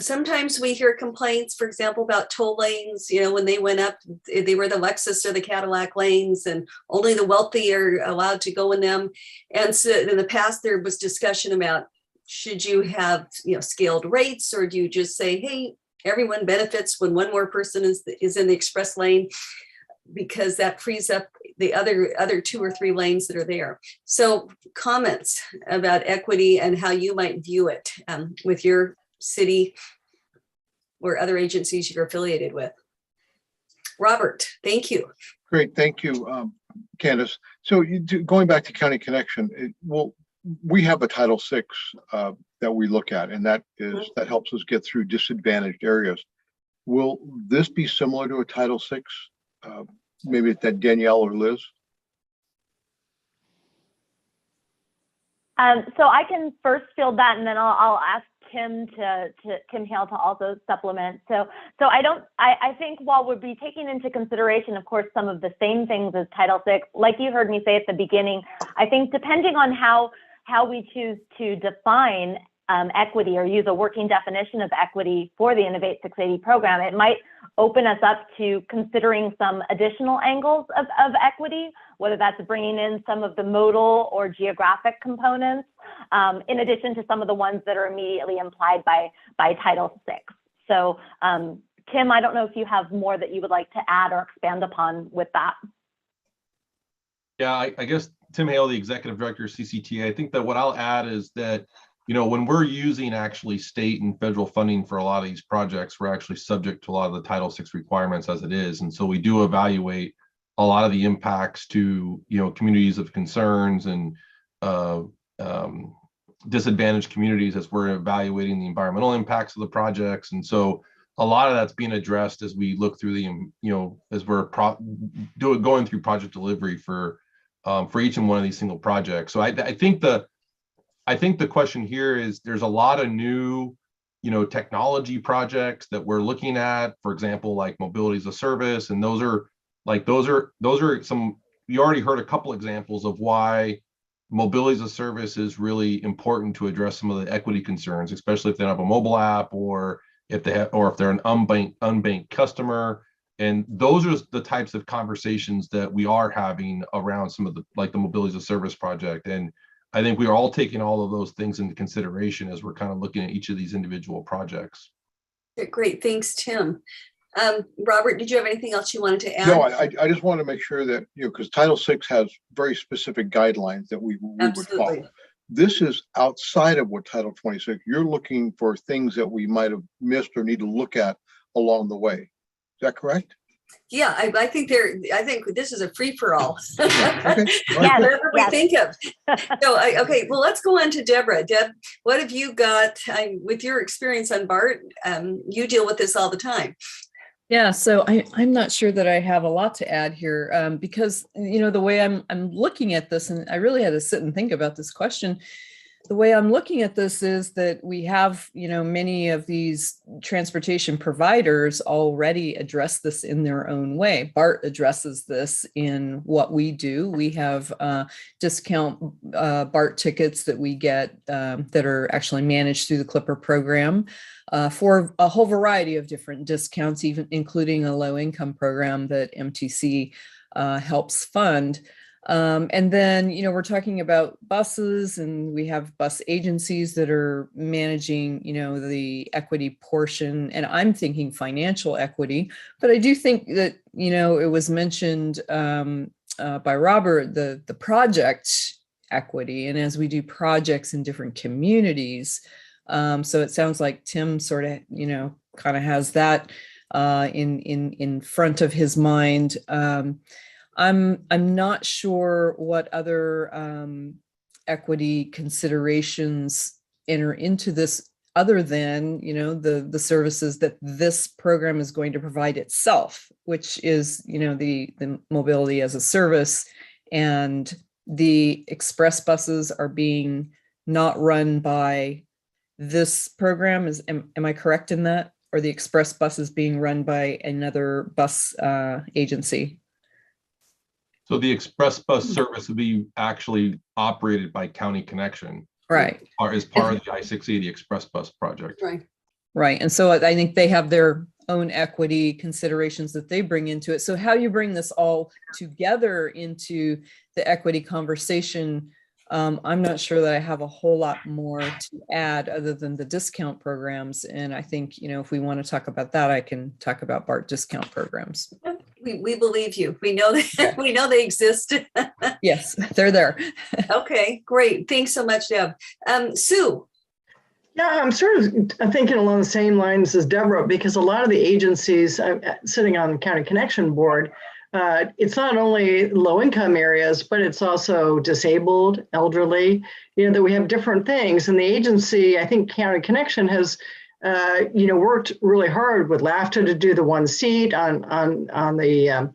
sometimes we hear complaints, for example, about toll lanes. You know, when they went up, they were the Lexus or the Cadillac lanes, and only the wealthy are allowed to go in them. And so in the past, there was discussion about, should you have, you know, scaled rates, or do you just say, hey, everyone benefits when one more person is in the express lane, because that frees up the other 2 or 3 lanes that are there. So comments about equity and how you might view it with your city or other agencies you're affiliated with. Robert, thank you. Great, thank you. Candace. So going back to County Connection, we have a Title VI that we look at, and that helps us get through disadvantaged areas. Will this be similar to a Title VI? Maybe that Danielle or Liz? So I can first field that, and then I'll ask Tim Tim Hale to also supplement. So I think while we'll be taking into consideration, of course, some of the same things as Title VI, like you heard me say at the beginning, I think depending on how we choose to define equity or use a working definition of equity for the Innovate 680 program, it might open us up to considering some additional angles of equity, whether that's bringing in some of the modal or geographic components, in addition to some of the ones that are immediately implied by Title VI. So Tim, I don't know if you have more that you would like to add or expand upon with that. Yeah, I guess Tim Hale, the Executive Director of Ccta, I think that what I'll add is that, when we're using actually state and federal funding for a lot of these projects, we're actually subject to a lot of the Title VI requirements as it is. And so we do evaluate a lot of the impacts to, communities of concerns and disadvantaged communities as we're evaluating the environmental impacts of the projects. And so a lot of that's being addressed as we look through as we're going through project delivery for each and one of these single projects. So I think the question here is there's a lot of new, technology projects that we're looking at, for example, like mobility as a service. And those are some, you already heard a couple examples of why mobility as a service is really important to address some of the equity concerns, especially if they don't have a mobile app or if they're an unbanked customer. And those are the types of conversations that we are having around some of the mobility as a service project. And I think we are all taking all of those things into consideration as we're kind of looking at each of these individual projects. Great, thanks, Tim. Robert, did you have anything else you wanted to add? No, I just want to make sure that, because Title VI has very specific guidelines that we would follow. This is outside of what Title 26. You're looking for things that we might have missed or need to look at along the way. Is that correct? Yeah, I think this is a free for all. Okay. Yeah, whatever we think of. So, okay, well, let's go on to Deborah. Deb, what have you got with your experience on BART? You deal with this all the time. Yeah, so I'm not sure that I have a lot to add here because, the way I'm looking at this, and I really had to sit and think about this question. The way I'm looking at this is that we have, many of these transportation providers already address this in their own way. BART addresses this in what we do. We have discount BART tickets that we get that are actually managed through the Clipper program for a whole variety of different discounts, even including a low income program that MTC helps fund. And then, we're talking about buses, and we have bus agencies that are managing, the equity portion. And I'm thinking financial equity, but I do think that, it was mentioned by Robert, the project equity. And as we do projects in different communities, so it sounds like Tim sort of, kind of has that in front of his mind. I'm not sure what other equity considerations enter into this other than, the services that this program is going to provide itself, which is, the mobility as a service, and the express buses are being not run by this program. Am I correct in that? Or the express bus is being run by another bus agency? So the express bus service will be actually operated by County Connection, right? Or as part of the I-680 express bus project. Right. And so I think they have their own equity considerations that they bring into it. So how you bring this all together into the equity conversation, I'm not sure that I have a whole lot more to add other than the discount programs. And I think, if we want to talk about that, I can talk about BART discount programs. We believe you. We know that we know they exist. Yes, they're there. Okay, great. Thanks so much, Deb. Sue. Yeah, I'm sort of thinking along the same lines as Deborah, because a lot of the agencies sitting on the County Connection board it's not only low income areas, but it's also disabled, elderly, that we have different things. And the agency, I think County Connection has, worked really hard with LAFTA to do the one seat on the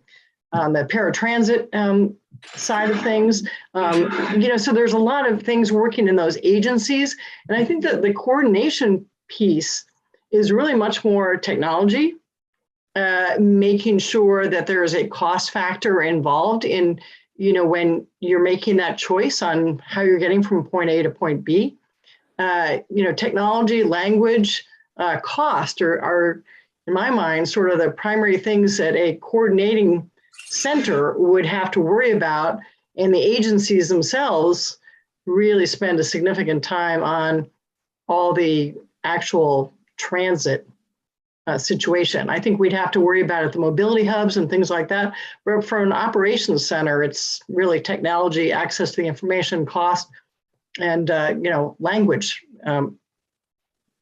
paratransit side of things. So there's a lot of things working in those agencies. And I think that the coordination piece is really much more technology, making sure that there is a cost factor involved in, when you're making that choice on how you're getting from point A to point B. Technology, language, cost are, in my mind, sort of the primary things that a coordinating center would have to worry about, and the agencies themselves really spend a significant time on all the actual transit situation. I think we'd have to worry about it, the mobility hubs and things like that. But for an operations center, it's really technology, access to the information, cost, and language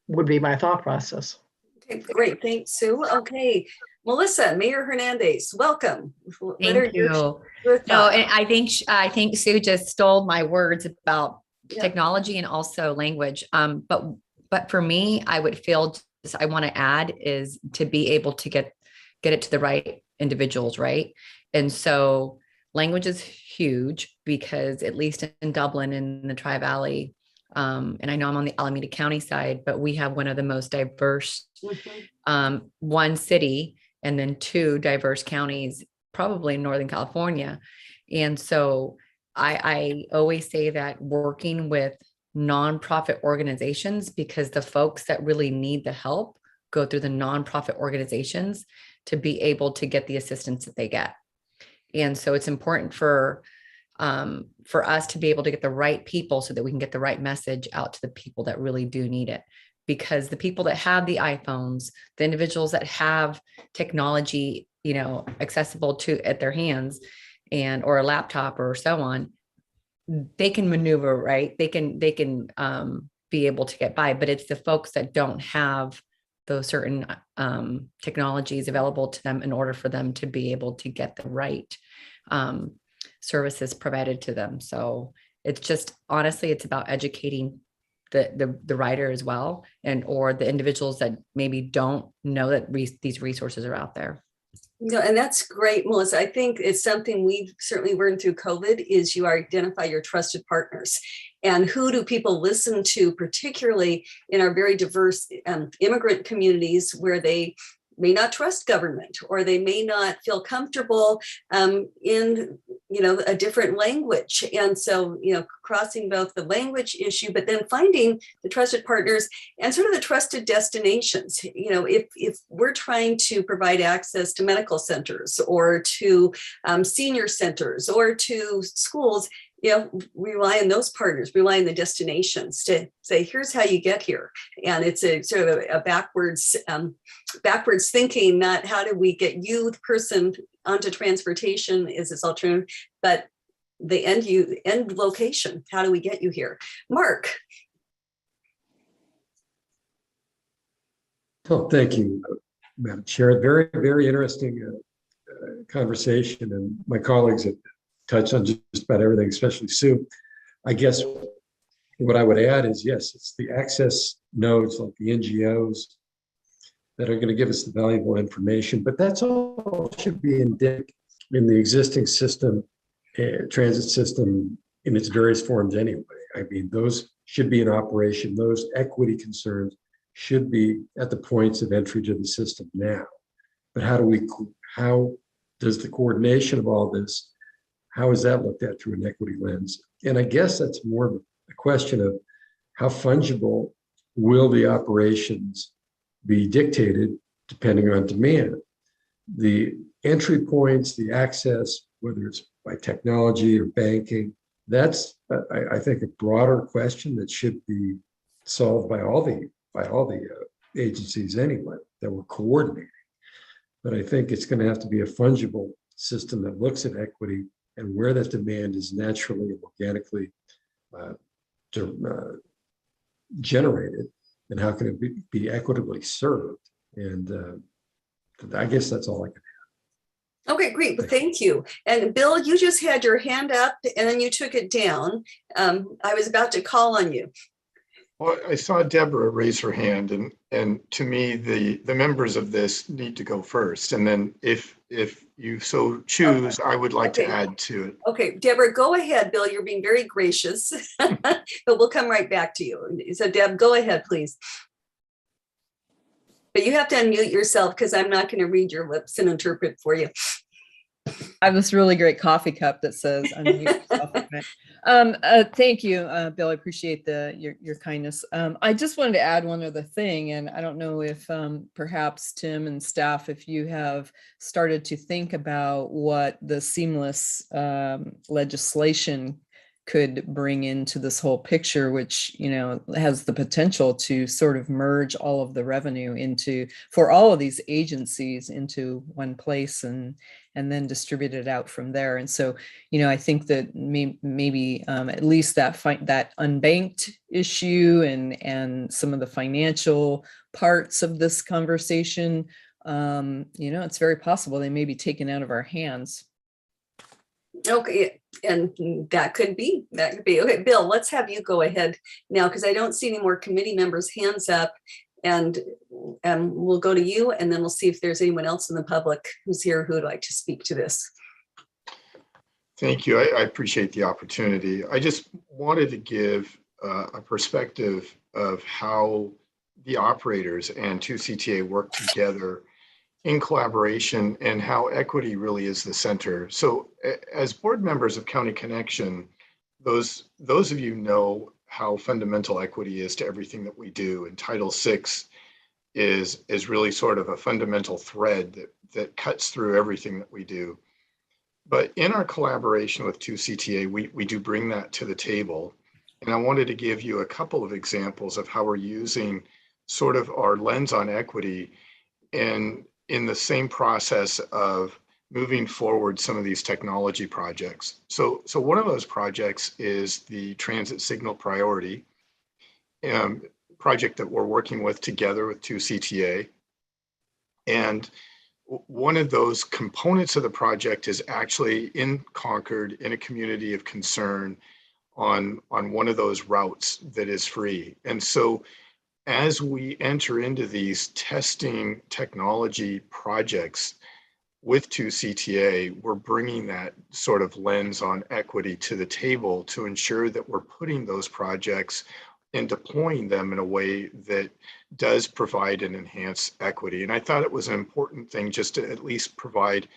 would be my thought process. Okay, great. Thanks, Sue. Okay, Melissa, Mayor Hernandez, welcome. Thank you. No, and I think Sue just stole my words about technology and also language. But for me, I would feel I want to add is to be able to get it to the right individuals, right? And so language is huge because at least in Dublin in the Tri-Valley, and I know I'm on the Alameda County side, but we have one of the most diverse, one city and then two diverse counties, probably in Northern California. And so I always say that working with nonprofit organizations, because the folks that really need the help go through the nonprofit organizations to be able to get the assistance that they get. And so it's important for us to be able to get the right people so that we can get the right message out to the people that really do need it. Because the people that have the iPhones, the individuals that have technology, accessible at their hands or a laptop or so on, they can maneuver, right? They can be able to get by, but it's the folks that don't have those certain technologies available to them in order for them to be able to get the right services provided to them. So it's just, honestly, it's about educating the writer as well, or the individuals that maybe don't know that these resources are out there. And that's great, Melissa. I think it's something we've certainly learned through COVID is you identify your trusted partners and who do people listen to, particularly in our very diverse immigrant communities where they may not trust government or they may not feel comfortable in a different language. And so, crossing both the language issue, but then finding the trusted partners and sort of the trusted destinations. If we're trying to provide access to medical centers or to senior centers or to schools, rely on those partners, rely on the destinations to say, here's how you get here. And it's a sort of a backwards thinking, not how do we get you, the person, onto transportation is this alternative, but the end location. How do we get you here? Mark. Oh, thank you, Madam Chair. Very, very interesting conversation, and my colleagues have touched on just about everything, especially Sue. I guess what I would add is, yes, it's the access nodes like the NGOs that are going to give us the valuable information, but that's all should be in the existing system, transit system in its various forms anyway. I mean, those should be in operation. Those equity concerns should be at the points of entry to the system now. But how does the coordination of all this, how is that looked at through an equity lens? And I guess that's more of a question of how fungible will the operations be dictated depending on demand. The entry points, the access, whether it's by technology or banking, that's, I think, a broader question that should be solved by all the agencies anyway that we're coordinating. But I think it's going to have to be a fungible system that looks at equity and where that demand is naturally and organically generated, and how can it be equitably served. And I guess that's all I can Okay, great. Well, thank you. And Bill, you just had your hand up and then you took it down. I was about to call on you. Well, I saw Deborah raise her hand, and to me, the members of this need to go first. And then if you so choose, I would like to add to it. Okay, Deborah, go ahead. Bill, you're being very gracious, but we'll come right back to you. So Deb, go ahead, please. But you have to unmute yourself because I'm not going to read your lips and interpret for you. I have this really great coffee cup that says unmute yourself. Thank you, Bill. I appreciate your kindness. I just wanted to add one other thing, and I don't know if perhaps Tim and staff, if you have started to think about what the seamless legislation could bring into this whole picture, which, you know, has the potential to sort of merge all of the revenue into, for all of these agencies, into one place and then distribute it out from there. And so, you know, I think that maybe at least that unbanked issue and some of the financial parts of this conversation, you know, it's very possible they may be taken out of our hands. Okay, and that could be. Okay, Bill, let's have you go ahead now, because I don't see any more committee members' hands up, and we'll go to you, and then we'll see if there's anyone else in the public who's here who would like to speak to this. Thank you. I appreciate the opportunity. I just wanted to give a perspective of how the operators and 2CTA work together in collaboration and how equity really is the center. So as board members of County Connection, those of you know how fundamental equity is to everything that we do. And Title VI is really sort of a fundamental thread that cuts through everything that we do. But in our collaboration with 2CTA, we do bring that to the table. And I wanted to give you a couple of examples of how we're using sort of our lens on equity and in the same process of moving forward some of these technology projects. So one of those projects is the Transit Signal Priority project that we're working with together with 2CTA. And one of those components of the project is actually in Concord in a community of concern on one of those routes that is free. And so as we enter into these testing technology projects with 2CTA, we're bringing that sort of lens on equity to the table to ensure that we're putting those projects and deploying them in a way that does provide and enhance equity. And I thought it was an important thing just to at least provide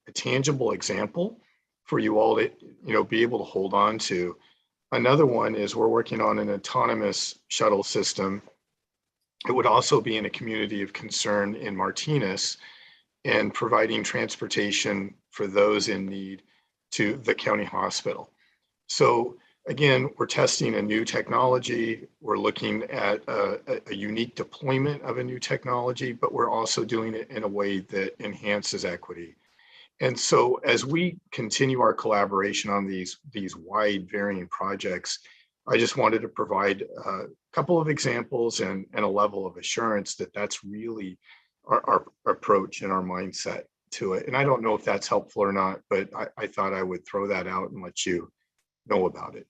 a tangible example for you all to, you know, be able to hold on to. Another one is we're working on an autonomous shuttle system. It would also be in a community of concern in Martinez and providing transportation for those in need to the county hospital. So again, we're testing a new technology. We're looking at a unique deployment of a new technology, but we're also doing it in a way that enhances equity. And so as we continue our collaboration on these wide varying projects, I just wanted to provide a couple of examples and a level of assurance that that's really our approach and our mindset to it. And I don't know if that's helpful or not, but I thought I would throw that out and let you know about it.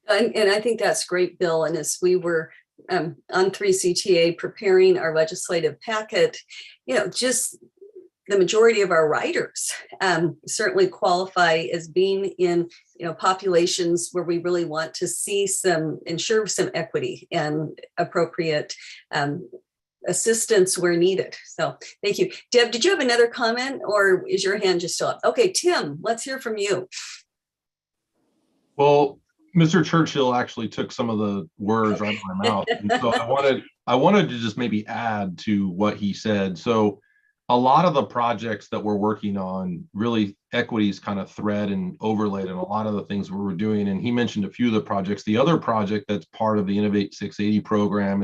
And I think that's great, Bill. And as we were on 3CTA preparing our legislative packet, you know, just the majority of our writers certainly qualify as being in, you know, populations where we really want to see ensure some equity and appropriate assistance where needed. So thank you. Deb, did you have another comment or is your hand just still up? Okay, Tim, let's hear from you. Well, Mr. Churchill actually took some of the words right out of my mouth. And so I wanted to just maybe add to what he said. So a lot of the projects that we're working on, really equity is kind of thread and overlaid in a lot of the things we're doing. And he mentioned a few of the projects. The other project that's part of the Innovate 680 program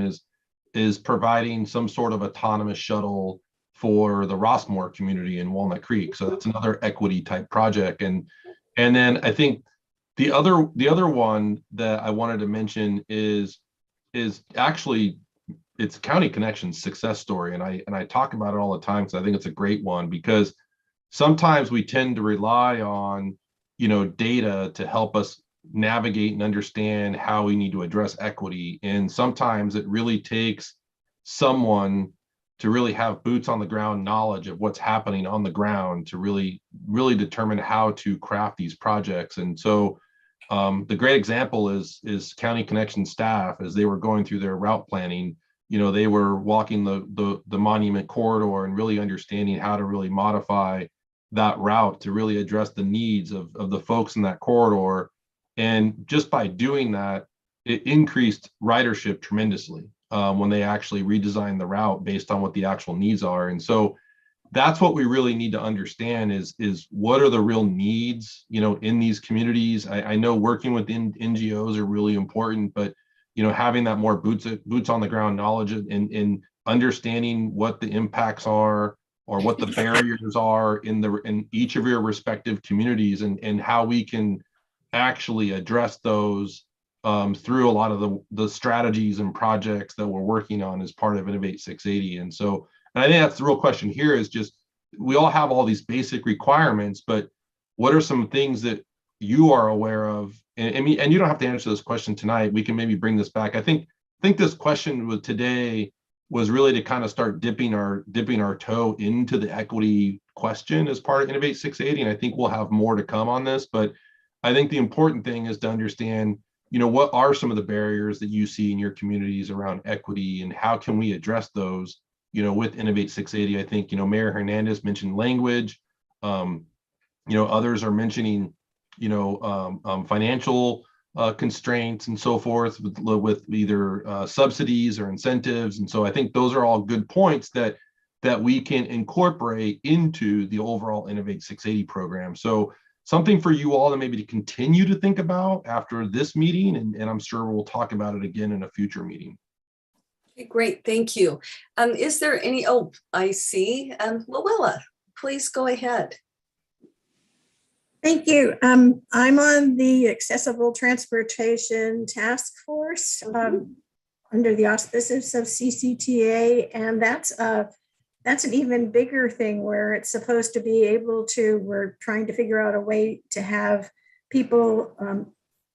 is providing some sort of autonomous shuttle for the Rossmore community in Walnut Creek. So that's another equity type project. And then I think the other one that I wanted to mention is actually it's County Connection's success story. And I talk about it all the time because I think it's a great one, because sometimes we tend to rely on, data to help us navigate and understand how we need to address equity. And sometimes it really takes someone to really have boots on the ground knowledge of what's happening on the ground to really determine how to craft these projects. And so the great example is County Connection staff, as they were going through their route planning, they were walking the monument corridor and really understanding how to really modify that route to really address the needs of the folks in that corridor. And just by doing that, it increased ridership tremendously when they actually redesigned the route based on what the actual needs are. And so that's what we really need to understand is what are the real needs, in these communities. I know working with NGOs are really important, but having that more boots on the ground knowledge and understanding what the impacts are or what the barriers are in each of your respective communities and how we can actually address those through a lot of the strategies and projects that we're working on as part of Innovate 680. And so, and I think that's the real question here is just, we all have all these basic requirements, but what are some things that you are aware of? And you don't have to answer this question tonight. We can maybe bring this back. I think this question today was really to kind of start dipping our toe into the equity question as part of Innovate 680. And I think we'll have more to come on this, but I think the important thing is to understand, what are some of the barriers that you see in your communities around equity and how can we address those, with Innovate 680. I think, Mayor Hernandez mentioned language. Others are mentioning, financial constraints and so forth with either subsidies or incentives. And so I think those are all good points that we can incorporate into the overall Innovate 680 program. So something for you all to maybe to continue to think about after this meeting, and I'm sure we'll talk about it again in a future meeting. Okay, great, thank you. Is there any, I see, Luella, please go ahead. Thank you. I'm on the Accessible Transportation Task Force under the auspices of Ccta, and that's an even bigger thing where it's supposed to be able to, we're trying to figure out a way to have people,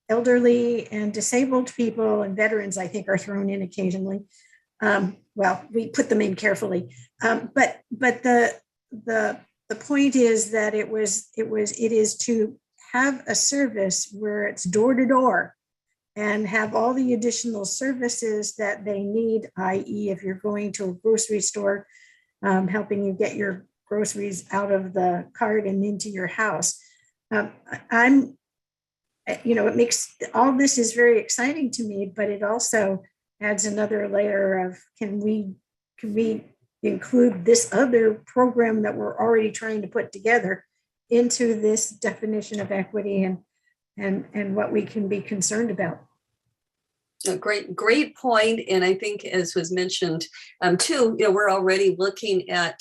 elderly and disabled people and veterans, I think, are thrown in occasionally. Well, we put them in carefully, but the point is that it is to have a service where it's door to door and have all the additional services that they need, i.e. if you're going to a grocery store, helping you get your groceries out of the cart and into your house. It makes all this is very exciting to me, but it also adds another layer of can we include this other program that we're already trying to put together into this definition of equity and what we can be concerned about. A great point. And I think, as was mentioned too, we're already looking at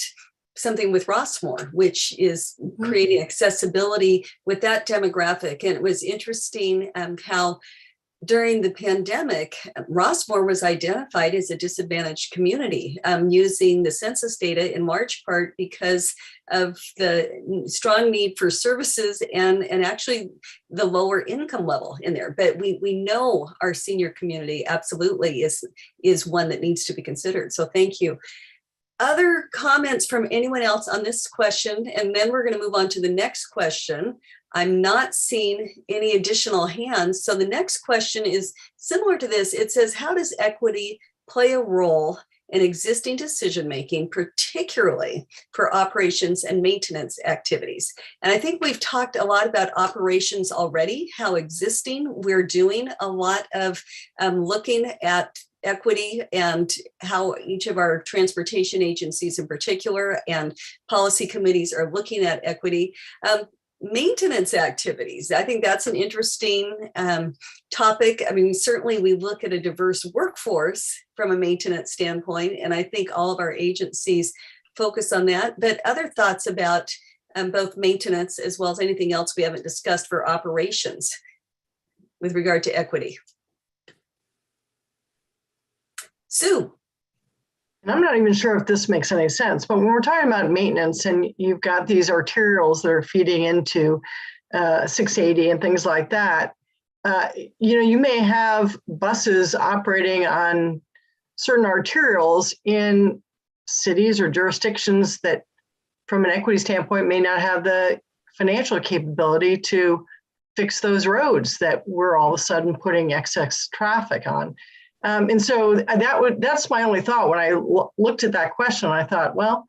something with Rossmore, which is creating accessibility with that demographic. And it was interesting how during the pandemic, Rossmore was identified as a disadvantaged community using the census data in large part because of the strong need for services and actually the lower income level in there. But we know our senior community absolutely is one that needs to be considered. So thank you. Other comments from anyone else on this question? And then we're going to move on to the next question. I'm not seeing any additional hands. So the next question is similar to this. It says, how does equity play a role in existing decision-making, particularly for operations and maintenance activities? And I think we've talked a lot about operations already, how existing we're doing a lot of looking at equity and how each of our transportation agencies in particular and policy committees are looking at equity. Maintenance activities, I think that's an interesting topic. I mean, certainly we look at a diverse workforce from a maintenance standpoint, and I think all of our agencies focus on that. But other thoughts about both maintenance as well as anything else we haven't discussed for operations with regard to equity? Sue. And I'm not even sure if this makes any sense, but when we're talking about maintenance and you've got these arterials that are feeding into 680 and things like that, you may have buses operating on certain arterials in cities or jurisdictions that, from an equity standpoint, may not have the financial capability to fix those roads that we're all of a sudden putting excess traffic on. And so that's my only thought when I looked at that question. I thought, well,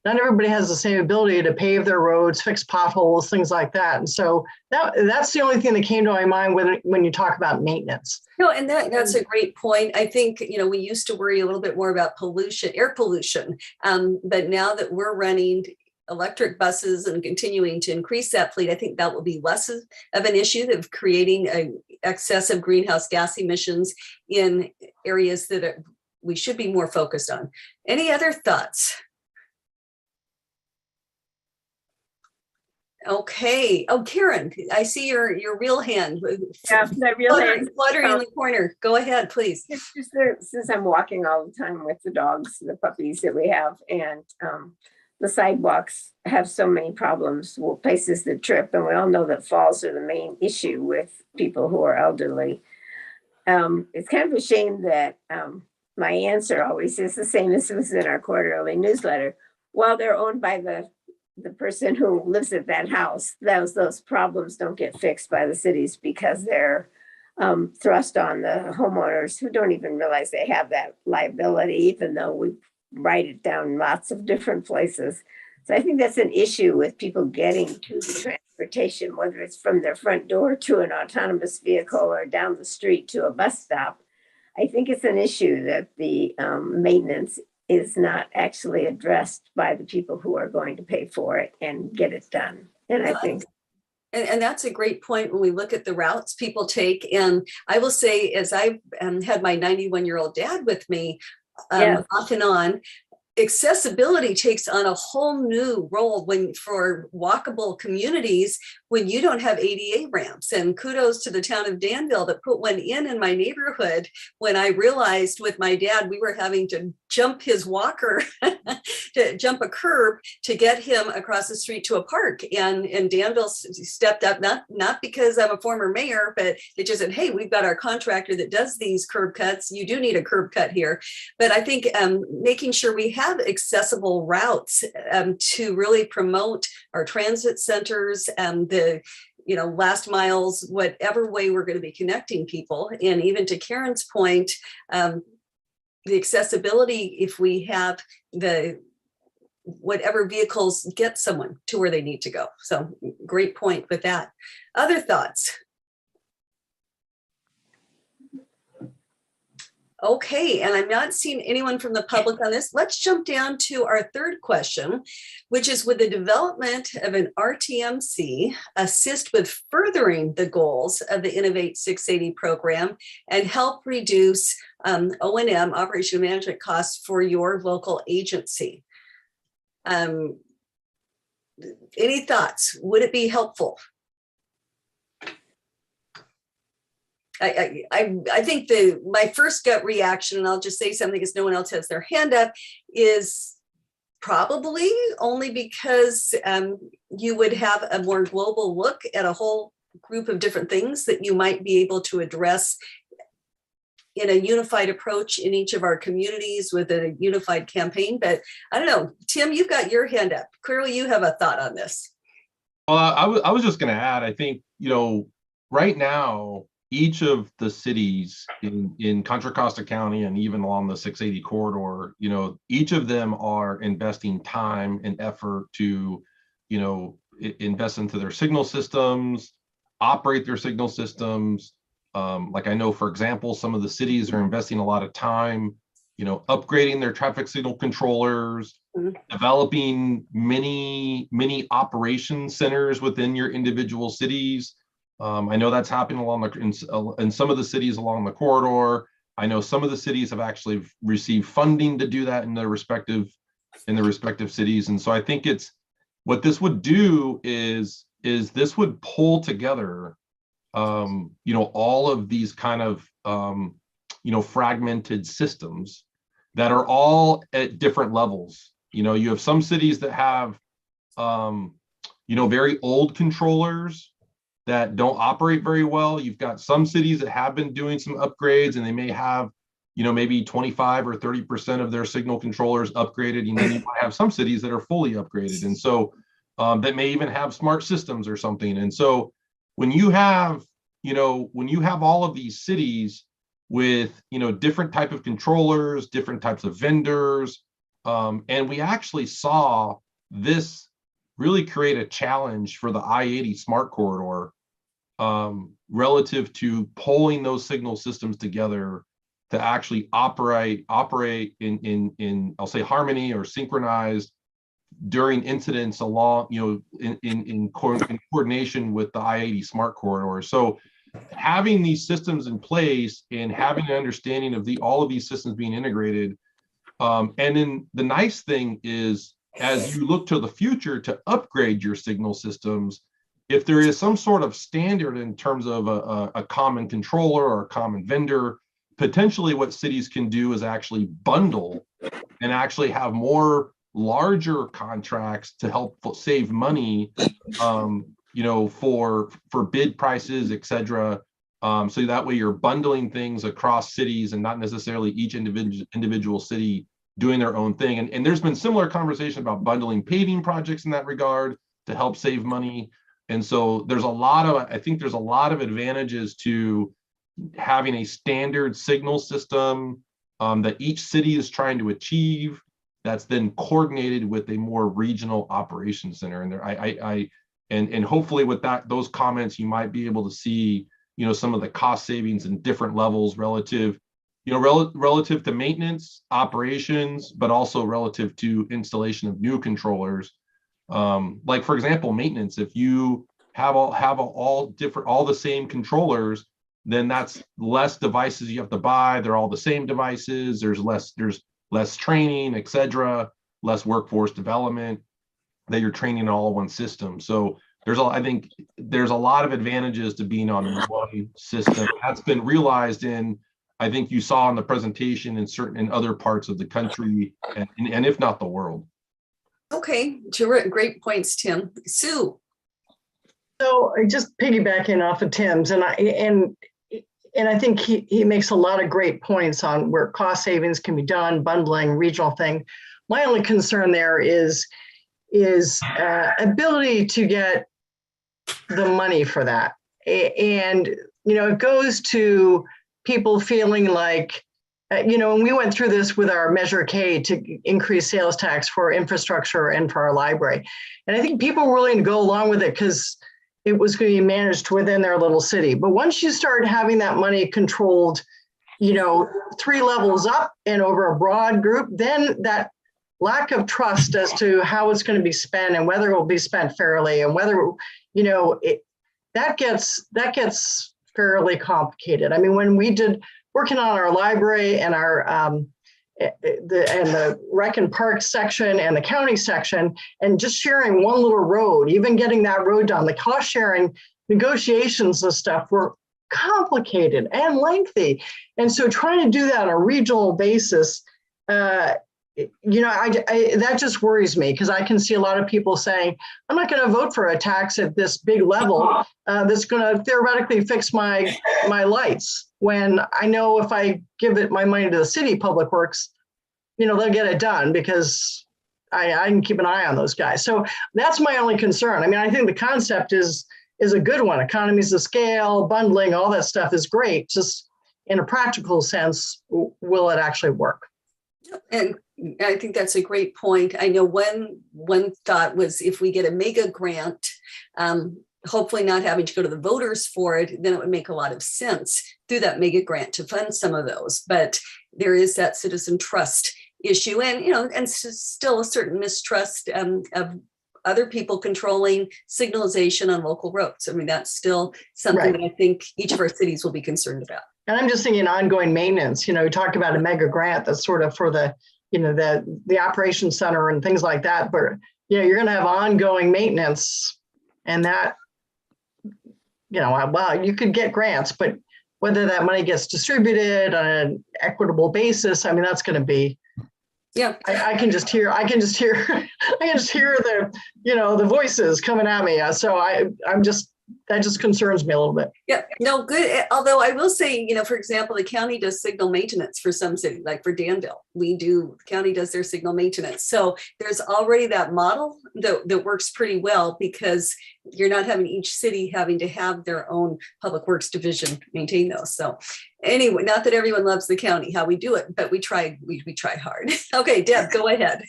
not everybody has the same ability to pave their roads, fix potholes, things like that. And so that's the only thing that came to my mind when you talk about maintenance. No, and that's a great point. I think, we used to worry a little bit more about pollution, air pollution. But now that we're running electric buses and continuing to increase that fleet, I think that will be less of an issue of creating excessive greenhouse gas emissions in areas that we should be more focused on. Any other thoughts? Okay. Oh, Karen, I see your real hand. Yeah, my real hand. Fluttering in the corner. Go ahead, please. It's just since I'm walking all the time with the dogs, the puppies that we have, and the sidewalks have so many problems, places that trip, and we all know that falls are the main issue with people who are elderly. It's kind of a shame that my answer always is the same as was in our quarterly newsletter. Well, they're owned by the person who lives at that house. Those problems don't get fixed by the cities because they're thrust on the homeowners who don't even realize they have that liability, even though we write it down in lots of different places. So I think that's an issue with people getting to the transportation, whether it's from their front door to an autonomous vehicle or down the street to a bus stop. I think it's an issue that the maintenance is not actually addressed by the people who are going to pay for it and get it done. And I think and that's a great point when we look at the routes people take. And I will say, as I've had my 91-year-old dad with me off and on, accessibility takes on a whole new role for walkable communities when you don't have ADA ramps. And kudos to the town of Danville that put one in my neighborhood when I realized with my dad we were having to jump his walker to jump a curb to get him across the street to a park. And Danville stepped up, not because I'm a former mayor, but it just said, hey, we've got our contractor that does these curb cuts. You do need a curb cut here. But I think making sure we have accessible routes to really promote our transit centers and the last miles, whatever way we're going to be connecting people. And even to Karen's point, the accessibility, if we have whatever vehicles get someone to where they need to go. So great point with that. Other thoughts? Okay, and I'm not seeing anyone from the public on this. Let's jump down to our third question, which is, would the development of an RTMC assist with furthering the goals of the Innovate 680 program and help reduce O&M, operation management costs for your local agency? Any thoughts? Would it be helpful? I think my first gut reaction, and I'll just say something because no one else has their hand up, is probably only because you would have a more global look at a whole group of different things that you might be able to address in a unified approach in each of our communities with a unified campaign. But I don't know, Tim, you've got your hand up. Clearly you have a thought on this. Well, I was just going to add, I think, right now, each of the cities in Contra Costa County and even along the 680 corridor, each of them are investing time and effort to, invest into their signal systems, operate their signal systems. Like I know, for example, some of the cities are investing a lot of time, upgrading their traffic signal controllers, developing many operation centers within your individual cities. I know that's happening in some of the cities along the corridor. I know some of the cities have actually received funding to do that in their respective cities. And so I think what this would do is this would pull together, all of these kind of, fragmented systems that are all at different levels. You know, you have some cities that have, you know, very old controllers that don't operate very well. You've got some cities that have been doing some upgrades, and they may have, you know, maybe 25 or 30% of their signal controllers upgraded. And then you might have some cities that are fully upgraded. And so that may even have smart systems or something. And so when you have, you know, when you have all of these cities with, you know, different type of controllers, different types of vendors, and we actually saw this really create a challenge for the I-80 smart corridor relative to pulling those signal systems together to actually operate in I'll say harmony or synchronized during incidents along, you know, in coordination with the I-80 smart corridor. So having these systems in place and having an understanding of all of these systems being integrated. And then the nice thing is, as you look to the future to upgrade your signal systems, if there is some sort of standard in terms of a common controller or a common vendor, potentially what cities can do is actually bundle and actually have more larger contracts to help save money, you know, for bid prices, et cetera. So that way you're bundling things across cities and not necessarily each individual city doing their own thing. And there's been similar conversation about bundling paving projects in that regard to help save money. And so there's a lot of, I think there's a lot of advantages to having a standard signal system that each city is trying to achieve, that's then coordinated with a more regional operations center. And there, and hopefully with those comments, you might be able to see, you know, some of the cost savings in different levels relative, you know, relative to maintenance, operations, but also relative to installation of new controllers. Like for example, maintenance, if you have all the same controllers, then that's less devices you have to buy. They're all the same devices. There's less training, et cetera, less workforce development that you're training all in one system. So I think there's a lot of advantages to being on one system. That's been realized in, I think you saw in the presentation in other parts of the country and if not the world. Okay, great points, Tim. Sue. So just piggybacking off of Tim's, and I think he makes a lot of great points on where cost savings can be done, bundling, regional thing. My only concern there is ability to get the money for that. And, you know, it goes to people feeling like, you know, and we went through this with our Measure K to increase sales tax for infrastructure and for our library. And I think people were willing to go along with it because it was going to be managed within their little city. But once you start having that money controlled, you know, 3 levels up and over a broad group, then that lack of trust as to how it's going to be spent and whether it will be spent fairly and whether, you know, that gets fairly complicated. I mean, when we did working on our library and our the rec and park section and the county section, and just sharing one little road, even getting that road done, the cost sharing negotiations and stuff were complicated and lengthy. And so trying to do that on a regional basis, you know, that just worries me because I can see a lot of people saying, I'm not going to vote for a tax at this big level that's going to theoretically fix my lights. When I know if I give it my money to the city public works, you know, they'll get it done because I can keep an eye on those guys. So that's my only concern. I mean, I think the concept is a good one. Economies of scale, bundling, all that stuff is great. Just in a practical sense, will it actually work? And I think that's a great point. I know one thought was if we get a mega grant, hopefully not having to go to the voters for it, then it would make a lot of sense through that mega grant to fund some of those. But there is that citizen trust issue and, you know, and still a certain mistrust of other people controlling signalization on local roads. I mean, that's still something that I think each of our cities will be concerned about. And I'm just thinking ongoing maintenance. You know, we talked about a mega grant that's sort of for the, you know, the operations center and things like that. But, you know, you're going to have ongoing maintenance and that, you know, well, you could get grants, but whether that money gets distributed on an equitable basis, I mean, that's going to be Yeah. I can just hear the, the voices coming at me. So that just concerns me a little bit. Yeah, no, good. Although I will say, for example, the county does signal maintenance for some cities, like for Danville. The county does their signal maintenance. So there's already that model that works pretty well, because you're not having each city having to have their own public works division maintain those. So anyway, not that everyone loves the county, how we do it, but we try hard. Okay, Deb, go ahead.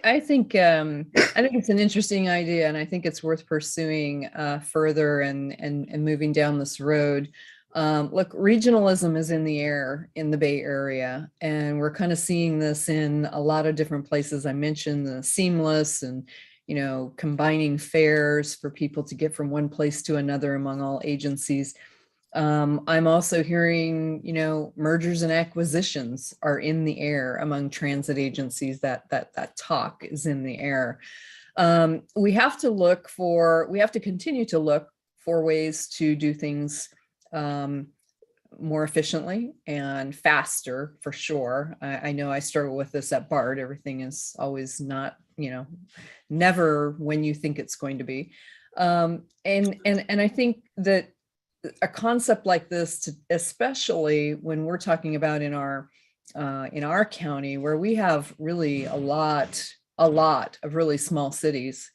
I think it's an interesting idea, and I think it's worth pursuing further and moving down this road. Look, regionalism is in the air in the Bay Area, and we're kind of seeing this in a lot of different places. I mentioned the seamless and combining fares for people to get from one place to another among all agencies. I'm also hearing, mergers and acquisitions are in the air among transit agencies. That talk is in the air. We have to continue to look for ways to do things more efficiently and faster, for sure. I know I struggle with this at BART. Everything is always not, never when you think it's going to be. And I think that a concept like this, especially when we're talking about in our county, where we have really a lot of really small cities,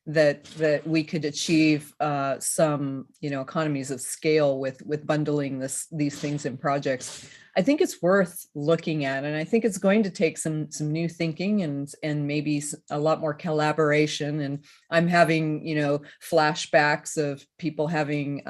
that we could achieve some economies of scale with bundling these things in projects. I think it's worth looking at, and I think it's going to take some new thinking and maybe a lot more collaboration. And I'm having flashbacks of people having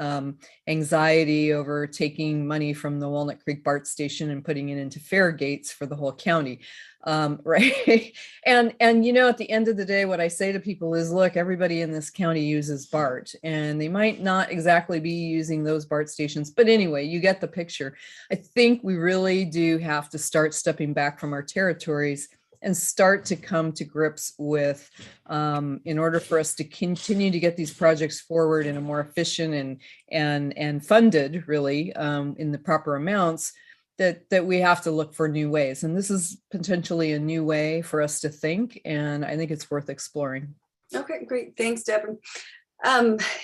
anxiety over taking money from the Walnut Creek BART station and putting it into fare gates for the whole county. Right. And at the end of the day, what I say to people is, look, everybody in this county uses BART, and they might not exactly be using those BART stations, but anyway, you get the picture. I think we really do have to start stepping back from our territories and start to come to grips with, in order for us to continue to get these projects forward in a more efficient and funded, really, in the proper amounts, that we have to look for new ways. And this is potentially a new way for us to think, and I think it's worth exploring. Okay, great. Thanks, Deborah.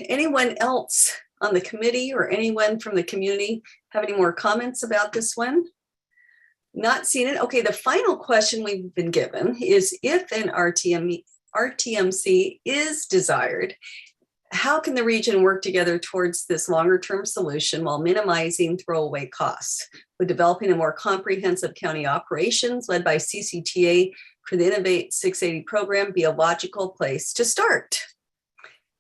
Anyone else on the committee or anyone from the community have any more comments about this one? Not seen it. Okay, the final question we've been given is, if an RTMC is desired, how can the region work together towards this longer term solution while minimizing throwaway costs? Would developing a more comprehensive county operations led by Ccta for the Innovate 680 program be a logical place to start?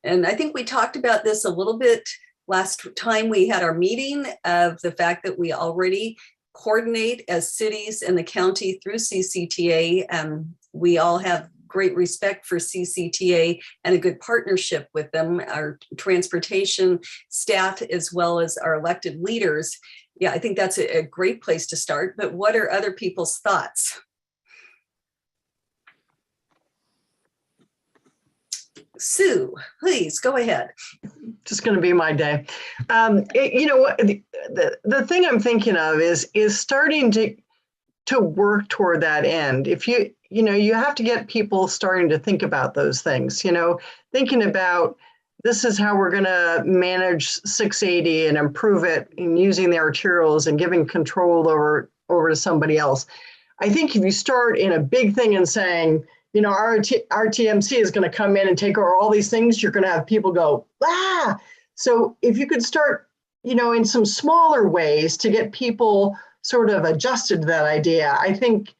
And I think we talked about this a little bit last time we had our meeting, of the fact that we already coordinate as cities in the county through Ccta. We all have great respect for Ccta and a good partnership with them, our transportation staff, as well as our elected leaders. Yeah, I think that's a great place to start. But what are other people's thoughts? Sue, please go ahead. Just going to be my day. The thing I'm thinking of is starting to work toward that end. If you have to get people starting to think about those things, thinking about, this is how we're going to manage 680 and improve it, and using the arterials and giving control over to somebody else. I think if you start in a big thing and saying, our RTMC is going to come in and take over all these things, you're going to have people go, ah. So if you could start, in some smaller ways to get people sort of adjusted to that idea, I think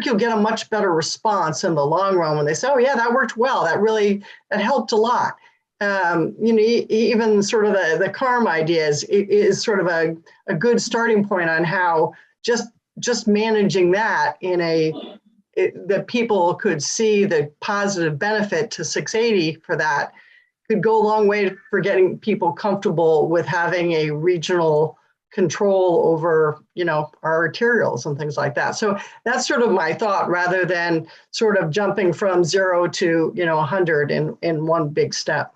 you'll get a much better response in the long run when they say, oh yeah, that worked well. That helped a lot. Even sort of the CARM ideas is sort of a good starting point on how just managing that that people could see the positive benefit to 680 for that could go a long way for getting people comfortable with having a regional control over, our arterials and things like that. So that's sort of my thought, rather than sort of jumping from 0 to, 100 in one big step.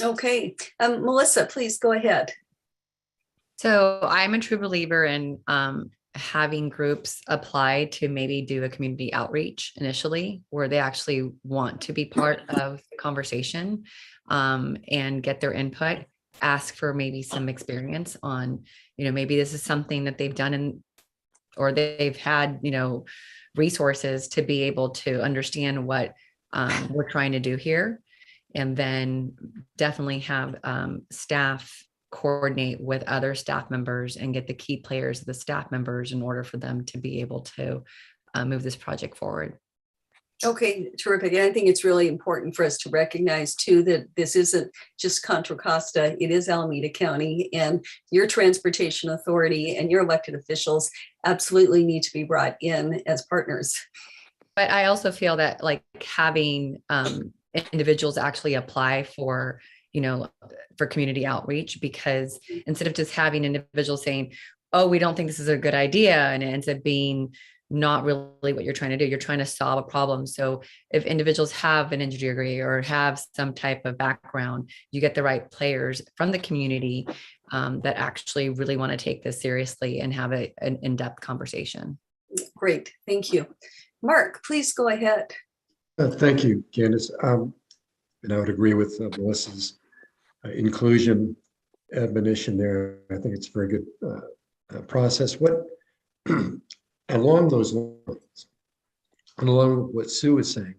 Okay, Melissa, please go ahead. So I'm a true believer in having groups apply to maybe do a community outreach initially, where they actually want to be part of the conversation, and get their input, ask for maybe some experience on, maybe this is something that they've done or they've had, resources to be able to understand what we're trying to do here. And then definitely have staff coordinate with other staff members and get the key players of the staff members in order for them to be able to move this project forward. Okay, terrific. And I think it's really important for us to recognize too that this isn't just Contra Costa, it is Alameda County, and your transportation authority and your elected officials absolutely need to be brought in as partners. But I also feel that like having individuals actually apply for community outreach, because instead of just having individuals saying, oh, we don't think this is a good idea, and it ends up being not really what you're trying to do. You're trying to solve a problem. So if individuals have an engineering degree or have some type of background, you get the right players from the community that actually really want to take this seriously and have an in-depth conversation. Great, thank you. Mark, please go ahead. Thank you, Candace. And I would agree with Melissa's inclusion admonition there. I think it's a very good process. Along those lines, and along what Sue was saying,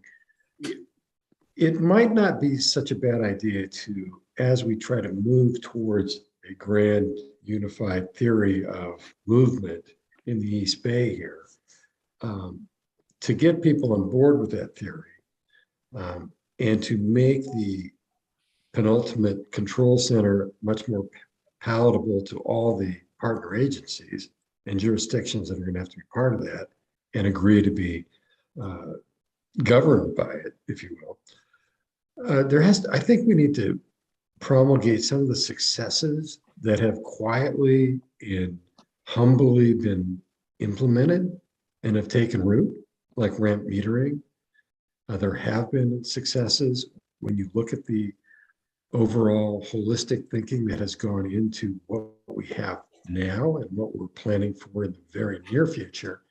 it might not be such a bad idea to, as we try to move towards a grand unified theory of movement in the East Bay here, to get people on board with that theory, and to make the penultimate control center much more palatable to all the partner agencies and jurisdictions that are going to have to be part of that and agree to be governed by it, if you will. I think we need to promulgate some of the successes that have quietly and humbly been implemented and have taken root, like ramp metering. There have been successes when you look at the overall holistic thinking that has gone into what we have now and what we're planning for in the very near future.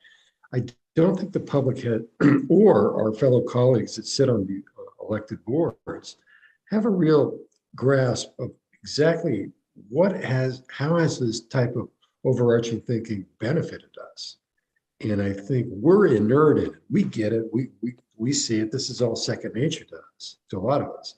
I don't think the public had, or our fellow colleagues that sit on the elected boards, have a real grasp of exactly how has this type of overarching thinking benefited us. And I think we're inert in it. We get it. We see it. This is all second nature to us, to a lot of us.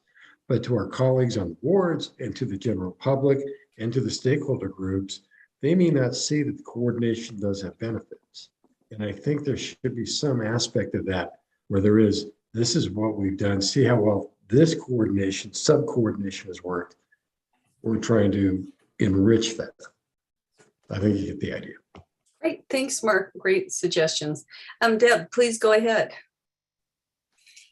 But to our colleagues on the boards and to the general public and to the stakeholder groups, they may not see that the coordination does have benefits. And I think there should be some aspect of that where this is what we've done. See how well this coordination, sub-coordination has worked. We're trying to enrich that. I think you get the idea. Great, thanks, Mark. Great suggestions. Deb, please go ahead.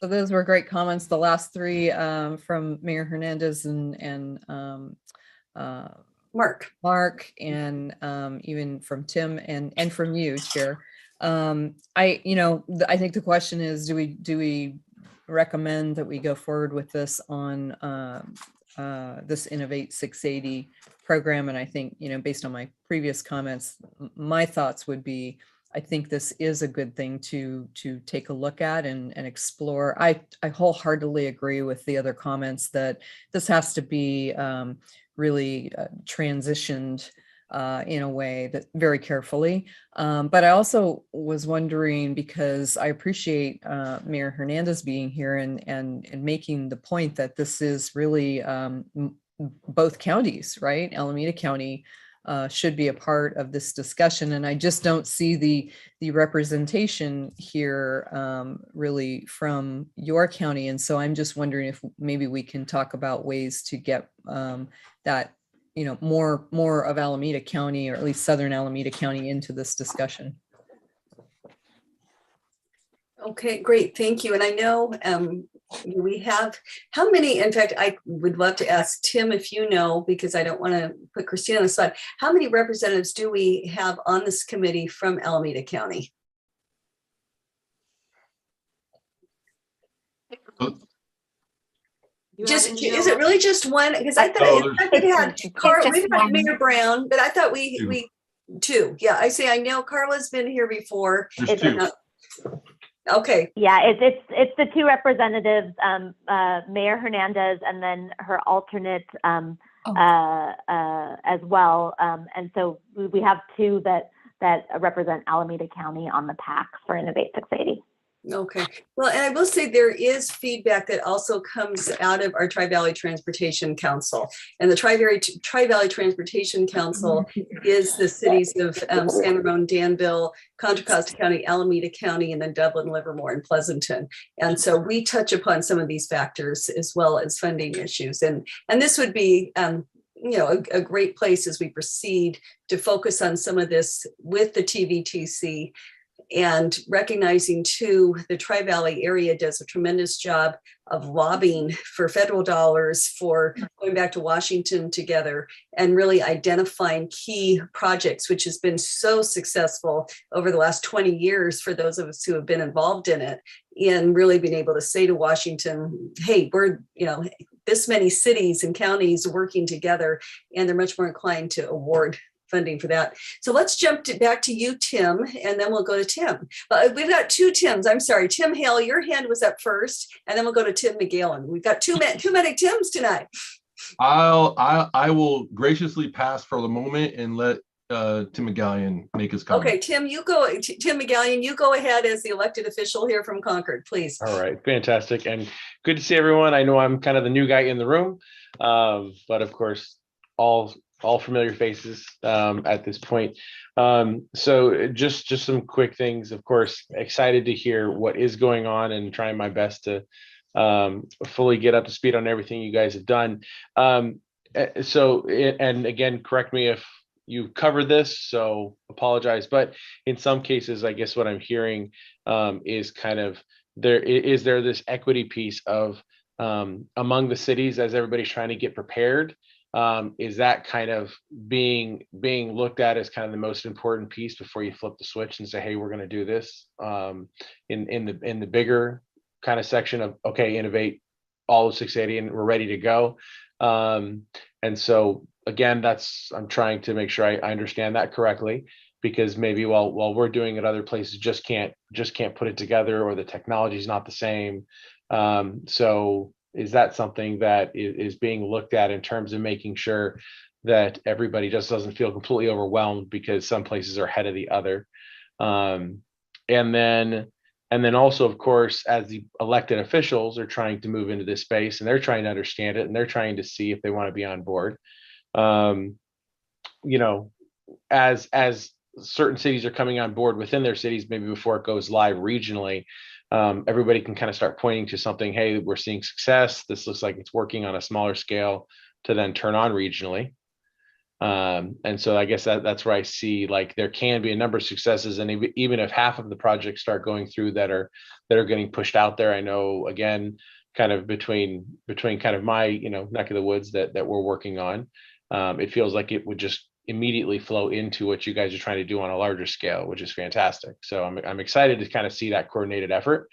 So those were great comments. The last three from Mayor Hernandez and Mark, and even from Tim and from you, Chair. I think the question is, do we recommend that we go forward with this on this Innovate 680 program? And I think, based on my previous comments, my thoughts would be, I think this is a good thing to take a look at and explore. I wholeheartedly agree with the other comments that this has to be really transitioned in a way that very carefully. But I also was wondering, because I appreciate Mayor Hernandez being here and making the point that this is really both counties, right? Alameda County should be a part of this discussion. And I just don't see the representation here really from your county. And so I'm just wondering if maybe we can talk about ways to get that, more of Alameda County, or at least Southern Alameda County, into this discussion. Okay, great, thank you. And I know we have, how many, in fact, I would love to ask Tim if you know, because I don't want to put Christine on the spot. How many representatives do we have on this committee from Alameda County? Is it really just one? Because I thought we had Mayor Brown, but I thought we Two. Yeah, I know Carla's been here before. There's two. Okay. Yeah, it's the two representatives, Mayor Hernandez and then her alternate as well. And so we have two that represent Alameda County on the PAC for Innovate 680. Okay. Well, and I will say there is feedback that also comes out of our Tri-Valley Transportation Council. And the Tri-Valley Transportation Council is the cities of San Ramon, Danville, Contra Costa County, Alameda County, and then Dublin, Livermore, and Pleasanton. And so we touch upon some of these factors as well as funding issues. And this would be a great place as we proceed to focus on some of this with the TVTC. And recognizing too, the Tri-Valley area does a tremendous job of lobbying for federal dollars, for going back to Washington together and really identifying key projects, which has been so successful over the last 20 years for those of us who have been involved in it, in really being able to say to Washington, hey, we're, this many cities and counties working together, and they're much more inclined to award funding for that. So let's jump back to you, Tim, and then we'll go to Tim. We've got two Tims. I'm sorry, Tim Hale, your hand was up first, and then we'll go to Tim McGallen. We've got too many Tims tonight. I will graciously pass for the moment and let Tim McGallion make his comment. Okay, Tim, Tim McGallion, you go ahead as the elected official here from Concord, please. All right, fantastic, and good to see everyone. I know I'm kind of the new guy in the room, but of course, all familiar faces at this point. So just some quick things. Of course, excited to hear what is going on and trying my best to fully get up to speed on everything you guys have done. And again, correct me if you covered this, so apologize. But in some cases, I guess what I'm hearing is kind of there this equity piece of among the cities as everybody's trying to get prepared. Is that kind of being looked at as kind of the most important piece before you flip the switch and say, hey, we're going to do this in the bigger kind of section of, okay, innovate all of 680 and we're ready to go. And so again, I'm trying to make sure I understand that correctly, because maybe while we're doing it, other places just can't put it together, or the technology is not the same. So is that something that is being looked at in terms of making sure that everybody just doesn't feel completely overwhelmed because some places are ahead of the other? And then also, of course, as the elected officials are trying to move into this space and they're trying to understand it and they're trying to see if they want to be on board, as certain cities are coming on board within their cities, maybe before it goes live regionally, everybody can kind of start pointing to something. Hey, we're seeing success. This looks like it's working on a smaller scale, to then turn on regionally. And so I guess that's where I see, like, there can be a number of successes, and even if half of the projects start going through that are getting pushed out there. I know, again, kind of between kind of my neck of the woods that we're working on, it feels like it would just immediately flow into what you guys are trying to do on a larger scale, which is fantastic. So I'm excited to kind of see that coordinated effort.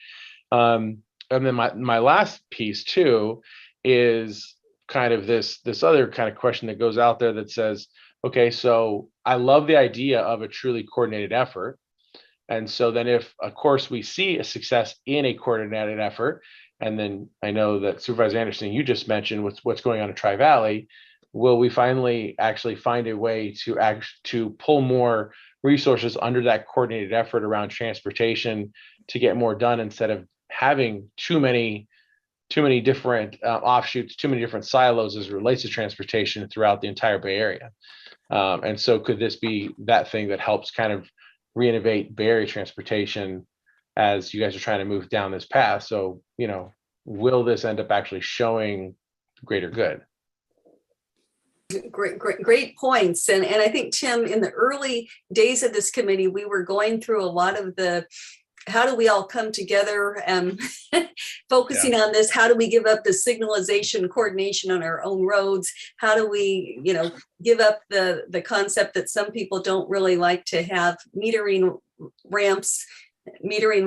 And then my last piece too is kind of this other kind of question that goes out there that says, okay, so I love the idea of a truly coordinated effort. And so then if, of course, we see a success in a coordinated effort, and then I know that Supervisor Anderson, you just mentioned what's going on in Tri-Valley, will we finally actually find a way to pull more resources under that coordinated effort around transportation to get more done, instead of having too many different offshoots, too many different silos as it relates to transportation throughout the entire Bay Area? And so could this be that thing that helps kind of reinnovate Bay Area transportation as you guys are trying to move down this path? So, will this end up actually showing greater good? Great points. And I think, Tim, in the early days of this committee, we were going through a lot of how do we all come together and focusing on this? How do we give up the signalization coordination on our own roads? How do we, give up the concept that some people don't really like to have metering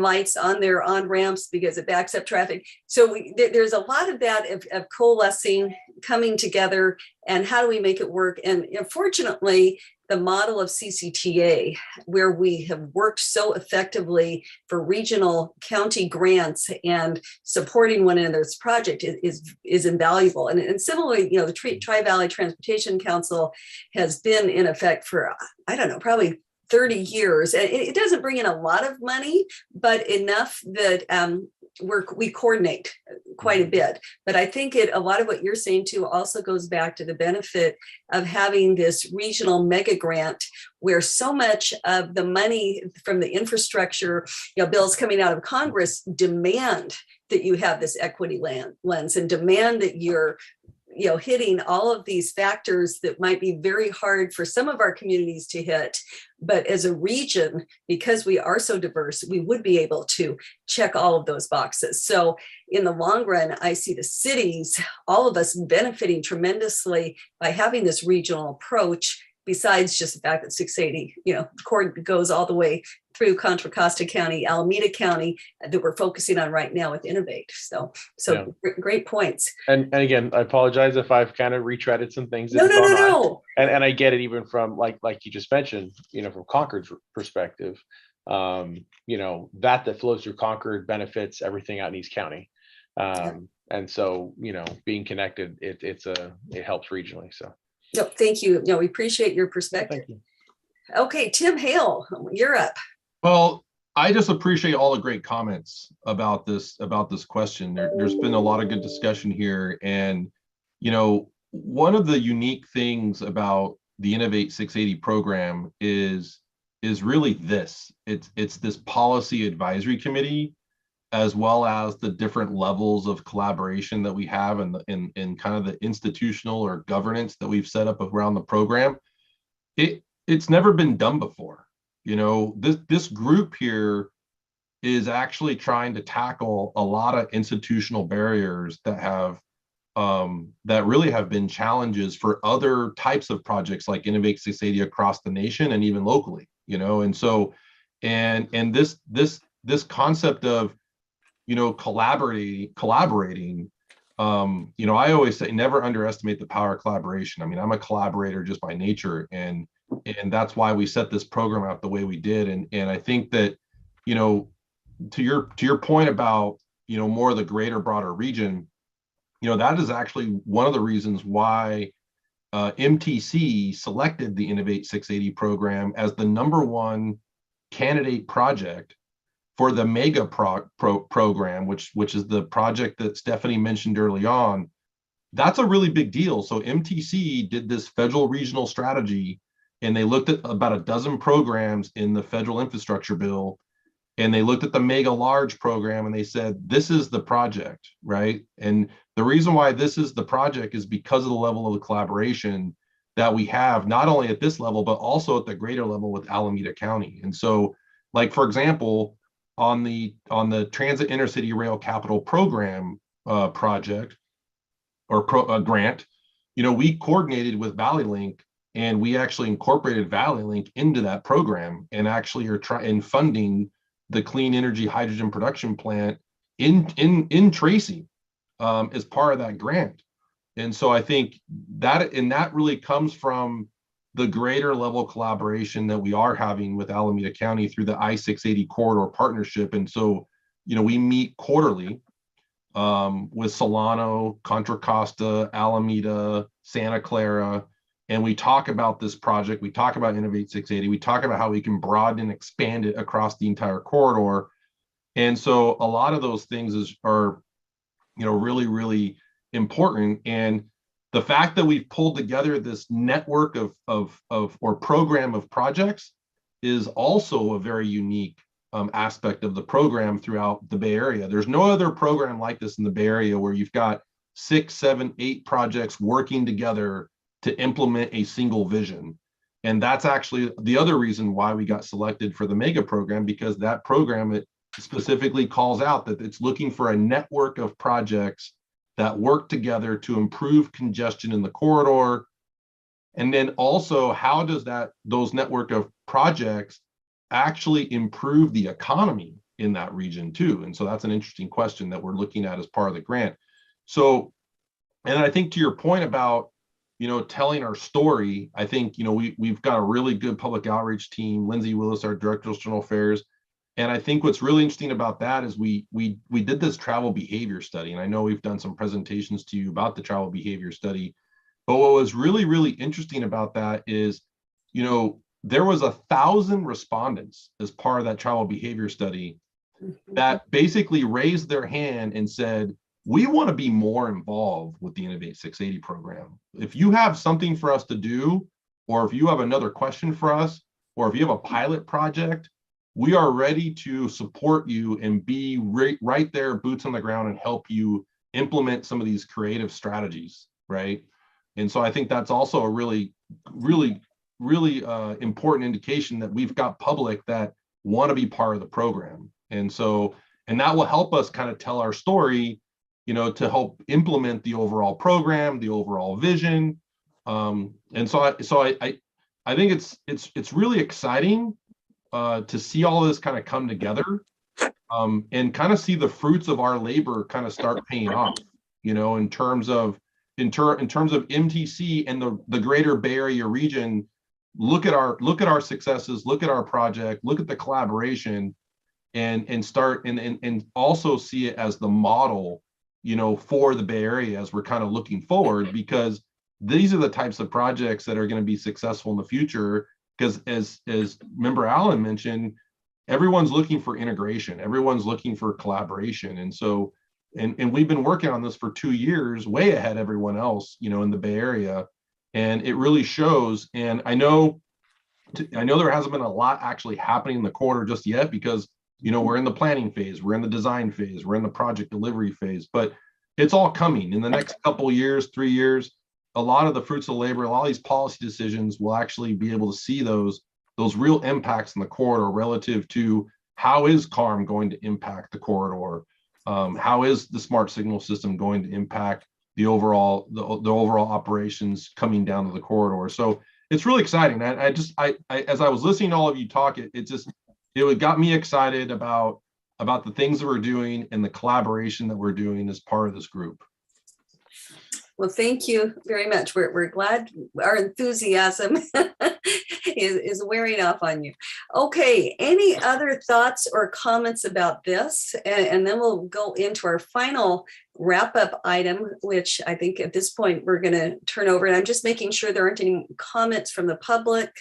lights on their on-ramps because it backs up traffic. So there's a lot of that of coalescing, coming together, and how do we make it work? And fortunately, the model of CCTA, where we have worked so effectively for regional county grants and supporting one another's project is invaluable. And similarly, you know, the Tri-Valley Transportation Council has been in effect for, I don't know, probably 30 years. And it doesn't bring in a lot of money, but enough that we coordinate quite a bit. But I think a lot of what you're saying too also goes back to the benefit of having this regional mega grant, where so much of the money from the infrastructure, you know, bills coming out of Congress demand that you have this equity lens and demand that you're, you know, hitting all of these factors that might be very hard for some of our communities to hit. But as a region, because we are so diverse, we would be able to check all of those boxes. So in the long run, I see the cities, all of us benefiting tremendously by having this regional approach, besides just the fact that 680, you know, goes all the way through Contra Costa County, Alameda County, that we're focusing on right now with Innovate. So Yeah. Great points. And again, I apologize if I've kind of retreaded some things. No. And I get it even from like you just mentioned, you know, from Concord's perspective, you know, that flows through Concord benefits everything out in East County. And so, you know, being connected, it helps regionally. So. No, thank you. No, we appreciate your perspective. Thank you. Okay, Tim Hale, you're up. Well, I just appreciate all the great comments about this question. There's been a lot of good discussion here. And, you know, one of the unique things about the Innovate 680 program is really this. It's this policy advisory committee, as well as the different levels of collaboration that we have in kind of the institutional or governance that we've set up around the program. It's never been done before. You know, this group here is actually trying to tackle a lot of institutional barriers that have that really have been challenges for other types of projects like Innovate 680 across the nation and even locally. You know, and so and this concept of, you know, collaborating, you know, I always say never underestimate the power of collaboration. I mean, I'm a collaborator just by nature, and that's why we set this program out the way we did. And I think that, you know, to your point about, you know, more of the greater, broader region, you know, that is actually one of the reasons why MTC selected the Innovate 680 program as the #1 candidate project for the mega program, which is the project that Stephanie mentioned early on. That's a really big deal. So MTC did this federal regional strategy, and they looked at about a dozen programs in the federal infrastructure bill, and they looked at the mega large program, and they said, this is the project, right? And the reason why this is the project is because of the level of the collaboration that we have, not only at this level, but also at the greater level with Alameda County. And so, like, for example, on the Transit Intercity Rail Capital Program project or grant, you know, we coordinated with Valley Link, and we actually incorporated Valley Link into that program, and actually are funding the clean energy hydrogen production plant in Tracy as part of that grant. And so I think that really comes from the greater level collaboration that we are having with Alameda County through the I-680 corridor partnership. And so, you know, we meet quarterly with Solano, Contra Costa, Alameda, Santa Clara, and we talk about this project. We talk about Innovate 680. We talk about how we can broaden and expand it across the entire corridor. And so a lot of those things are, you know, really, really important. And the fact that we've pulled together this network or program of projects is also a very unique aspect of the program throughout the Bay Area. There's no other program like this in the Bay Area where you've got 6, 7, 8 projects working together to implement a single vision. And that's actually the other reason why we got selected for the mega program, because that program, it specifically calls out that it's looking for a network of projects that work together to improve congestion in the corridor. And then also, how does those network of projects actually improve the economy in that region too? And so that's an interesting question that we're looking at as part of the grant. So, and I think to your point about, telling our story. I think, we've got a really good public outreach team. Lindsay Willis, our Director of External Affairs. And I think what's really interesting about that is we did this travel behavior study. And I know we've done some presentations to you about the travel behavior study. But what was really, really interesting about that is, there was 1,000 respondents as part of that travel behavior study that basically raised their hand and said, we want to be more involved with the Innovate 680 program. If you have something for us to do, or if you have another question for us, or if you have a pilot project, we are ready to support you and be right there, boots on the ground, and help you implement some of these creative strategies, right? And so I think that's also a really, really, really important indication that we've got public that want to be part of the program. And that will help us kind of tell our story, to help implement the overall program, the overall vision. And so I think it's really exciting to see all this kind of come together and kind of see the fruits of our labor kind of start paying off, in terms of MTC and the greater Bay Area region. Look at our successes, look at our project, look at the collaboration, and start and also see it as the model, for the Bay Area as we're kind of looking forward, because these are the types of projects that are going to be successful in the future. Because as Member Allen mentioned, everyone's looking for integration, everyone's looking for collaboration, and so and we've been working on this for 2 years, way ahead of everyone else, in the Bay Area, and it really shows. And I know there hasn't been a lot actually happening in the corridor just yet, because we're in the planning phase, we're in the design phase, we're in the project delivery phase, but it's all coming in the next couple of years, 3 years. A lot of the fruits of labor, a lot of these policy decisions will actually be able to see those real impacts in the corridor relative to how is CARM going to impact the corridor? How is the smart signal system going to impact the overall operations coming down to the corridor? So it's really exciting. I as I was listening to all of you talk, it got me excited about the things that we're doing and the collaboration that we're doing as part of this group. Well, thank you very much. We're glad our enthusiasm is wearing off on you. Okay, any other thoughts or comments about this? And then we'll go into our final wrap-up item, which I think at this point we're going to turn over. And I'm just making sure there aren't any comments from the public.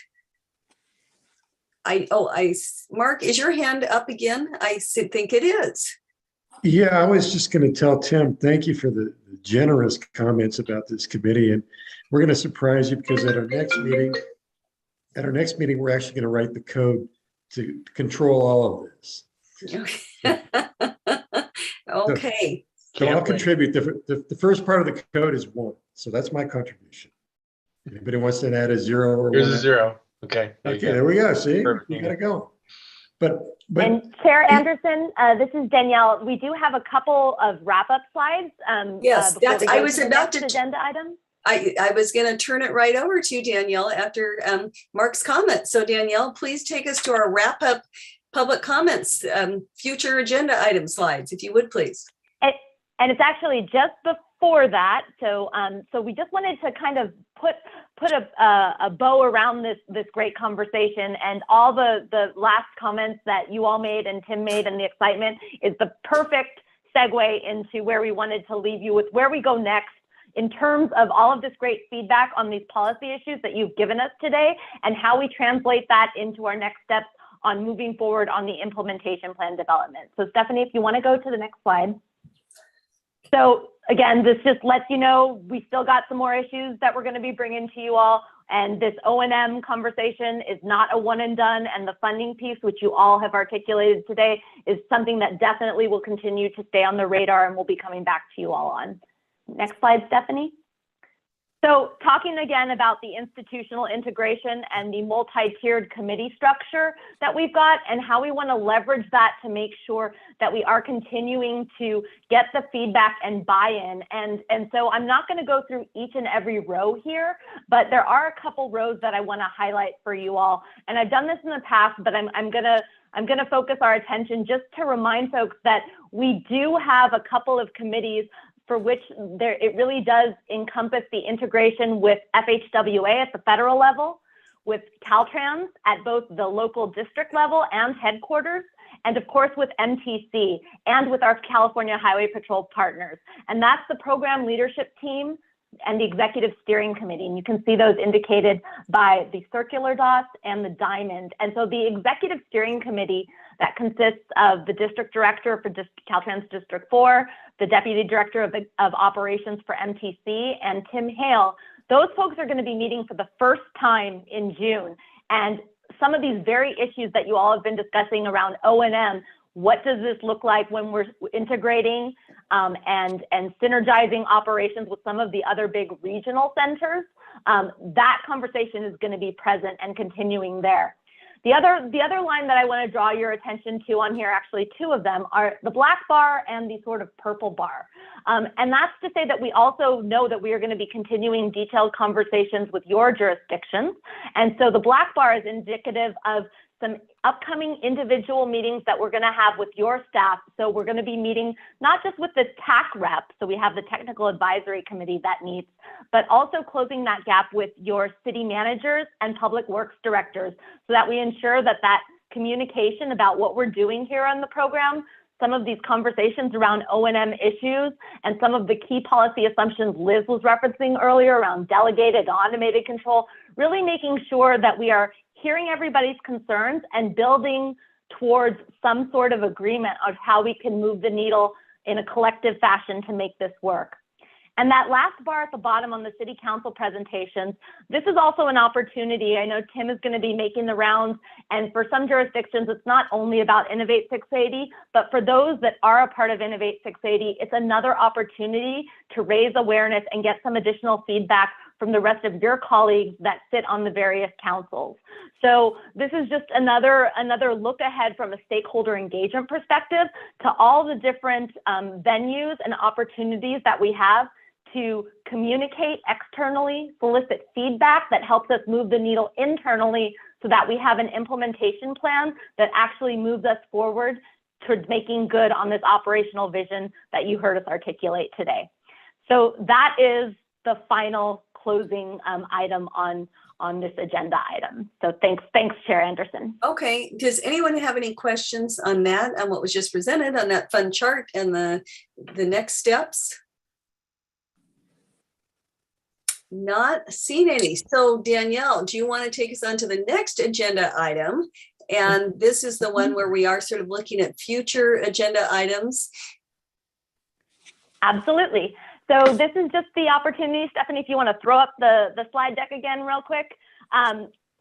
Mark, is your hand up again? I think it is. Yeah, I was just going to tell Tim, thank you for the generous comments about this committee. And we're going to surprise you, because at our next meeting, we're actually going to write the code to control all of this. Okay. So I'll contribute. The first part of the code is 1. So that's my contribution. Anybody wants to add a 0 or Here's 1? a 0. Okay. There we go. See, Perfect. we got to go. But and Chair Anderson, this is Danielle. We do have a couple of wrap-up slides. Yes, I was about to agenda item. I was going to turn it right over to Danielle after Mark's comment. So Danielle, please take us to our wrap-up public comments, future agenda item slides, if you would, please. And it's actually just before that. So we just wanted to kind of put a bow around this great conversation, and all the last comments that you all made and Tim made, and the excitement is the perfect segue into where we wanted to leave you with where we go next in terms of all of this great feedback on these policy issues that you've given us today, and how we translate that into our next steps on moving forward on the implementation plan development. So Stephanie, if you want to go to the next slide. So again, this just lets you know we still got some more issues that we're going to be bringing to you all. And this O&M conversation is not a one and done. And the funding piece, which you all have articulated today, is something that definitely will continue to stay on the radar, and we'll be coming back to you all on. Next slide, Stephanie. So talking again about the institutional integration and the multi-tiered committee structure that we've got, and how we want to leverage that to make sure that we are continuing to get the feedback and buy-in. And so I'm not going to go through each and every row here, but there are a couple rows that I want to highlight for you all. And I've done this in the past, but I'm going to focus our attention just to remind folks that we do have a couple of committees for which it really does encompass the integration with FHWA at the federal level, with Caltrans at both the local district level and headquarters, and of course with MTC and with our California Highway Patrol partners. And that's the program leadership team and the executive steering committee. And you can see those indicated by the circular dots and the diamond. And so the executive steering committee that consists of the district director for Caltrans District 4, the deputy director of operations for MTC, and Tim Hale, those folks are going to be meeting for the first time in June. And some of these very issues that you all have been discussing around O&M, what does this look like when we're integrating and synergizing operations with some of the other big regional centers? That conversation is going to be present and continuing there. The other line that I want to draw your attention to on here, actually two of them, are the black bar and the sort of purple bar. And that's to say that we also know that we are going to be continuing detailed conversations with your jurisdictions. And so the black bar is indicative of some upcoming individual meetings that we're going to have with your staff. So we're going to be meeting not just with the TAC rep, so we have the technical advisory committee that meets, but also closing that gap with your city managers and public works directors so that we ensure that that communication about what we're doing here on the program, some of these conversations around O&M issues, and some of the key policy assumptions Liz was referencing earlier around delegated, automated control, really making sure that we are hearing everybody's concerns and building towards some sort of agreement of how we can move the needle in a collective fashion to make this work. And that last bar at the bottom on the city council presentations, this is also an opportunity. I know Tim is going to be making the rounds, and for some jurisdictions, it's not only about Innovate 680, but for those that are a part of Innovate 680, it's another opportunity to raise awareness and get some additional feedback from the rest of your colleagues that sit on the various councils. So this is just another look ahead from a stakeholder engagement perspective to all the different venues and opportunities that we have to communicate externally, solicit feedback that helps us move the needle internally so that we have an implementation plan that actually moves us forward towards making good on this operational vision that you heard us articulate today. So that is the final closing item on this agenda item. So thanks, Chair Anderson. Okay, does anyone have any questions on that, on what was just presented on that fun chart and the next steps? Not seen any. So Danielle, do you want to take us on to the next agenda item? And this is the one where we are sort of looking at future agenda items. Absolutely. So this is just the opportunity, Stephanie, if you want to throw up the slide deck again real quick.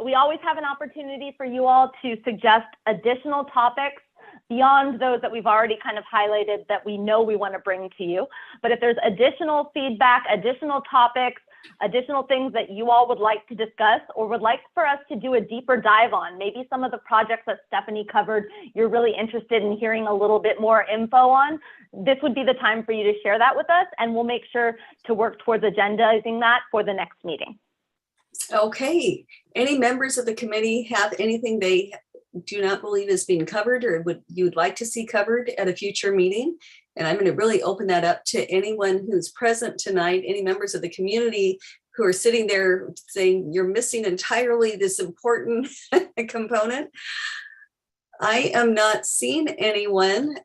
We always have an opportunity for you all to suggest additional topics beyond those that we've already kind of highlighted that we know we want to bring to you. But if there's additional feedback, additional topics, additional things that you all would like to discuss or would like for us to do a deeper dive on, maybe some of the projects that Stephanie covered, you're really interested in hearing a little bit more info on, this would be the time for you to share that with us, and we'll make sure to work towards agendizing that for the next meeting. Okay, any members of the committee have anything they do not believe is being covered or you would like to see covered at a future meeting? And I'm going to really open that up to anyone who's present tonight, any members of the community who are sitting there saying you're missing entirely this important component. I am not seeing anyone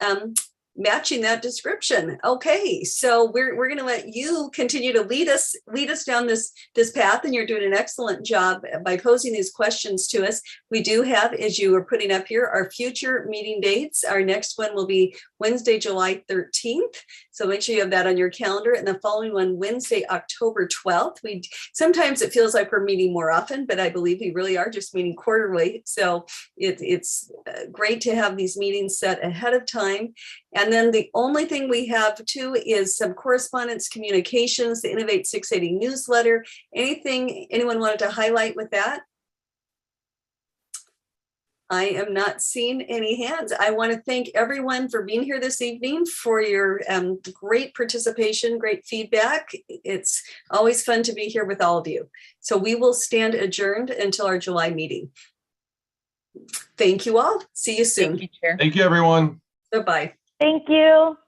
matching that description. Okay, so we're going to let you continue to lead us down this path, and you're doing an excellent job by posing these questions to us. We do have, as you are putting up here, our future meeting dates. Our next one will be Wednesday, July 13th. So make sure you have that on your calendar. And the following one, Wednesday, October 12th. Sometimes it feels like we're meeting more often, but I believe we really are just meeting quarterly. So it's great to have these meetings set ahead of time. And then the only thing we have too is some correspondence communications, the Innovate 680 newsletter. Anything anyone wanted to highlight with that? I am not seeing any hands. I want to thank everyone for being here this evening, for your great participation, great feedback. It's always fun to be here with all of you. So we will stand adjourned until our July meeting. Thank you all. See you soon. Thank you, everyone. Bye-bye. Thank you.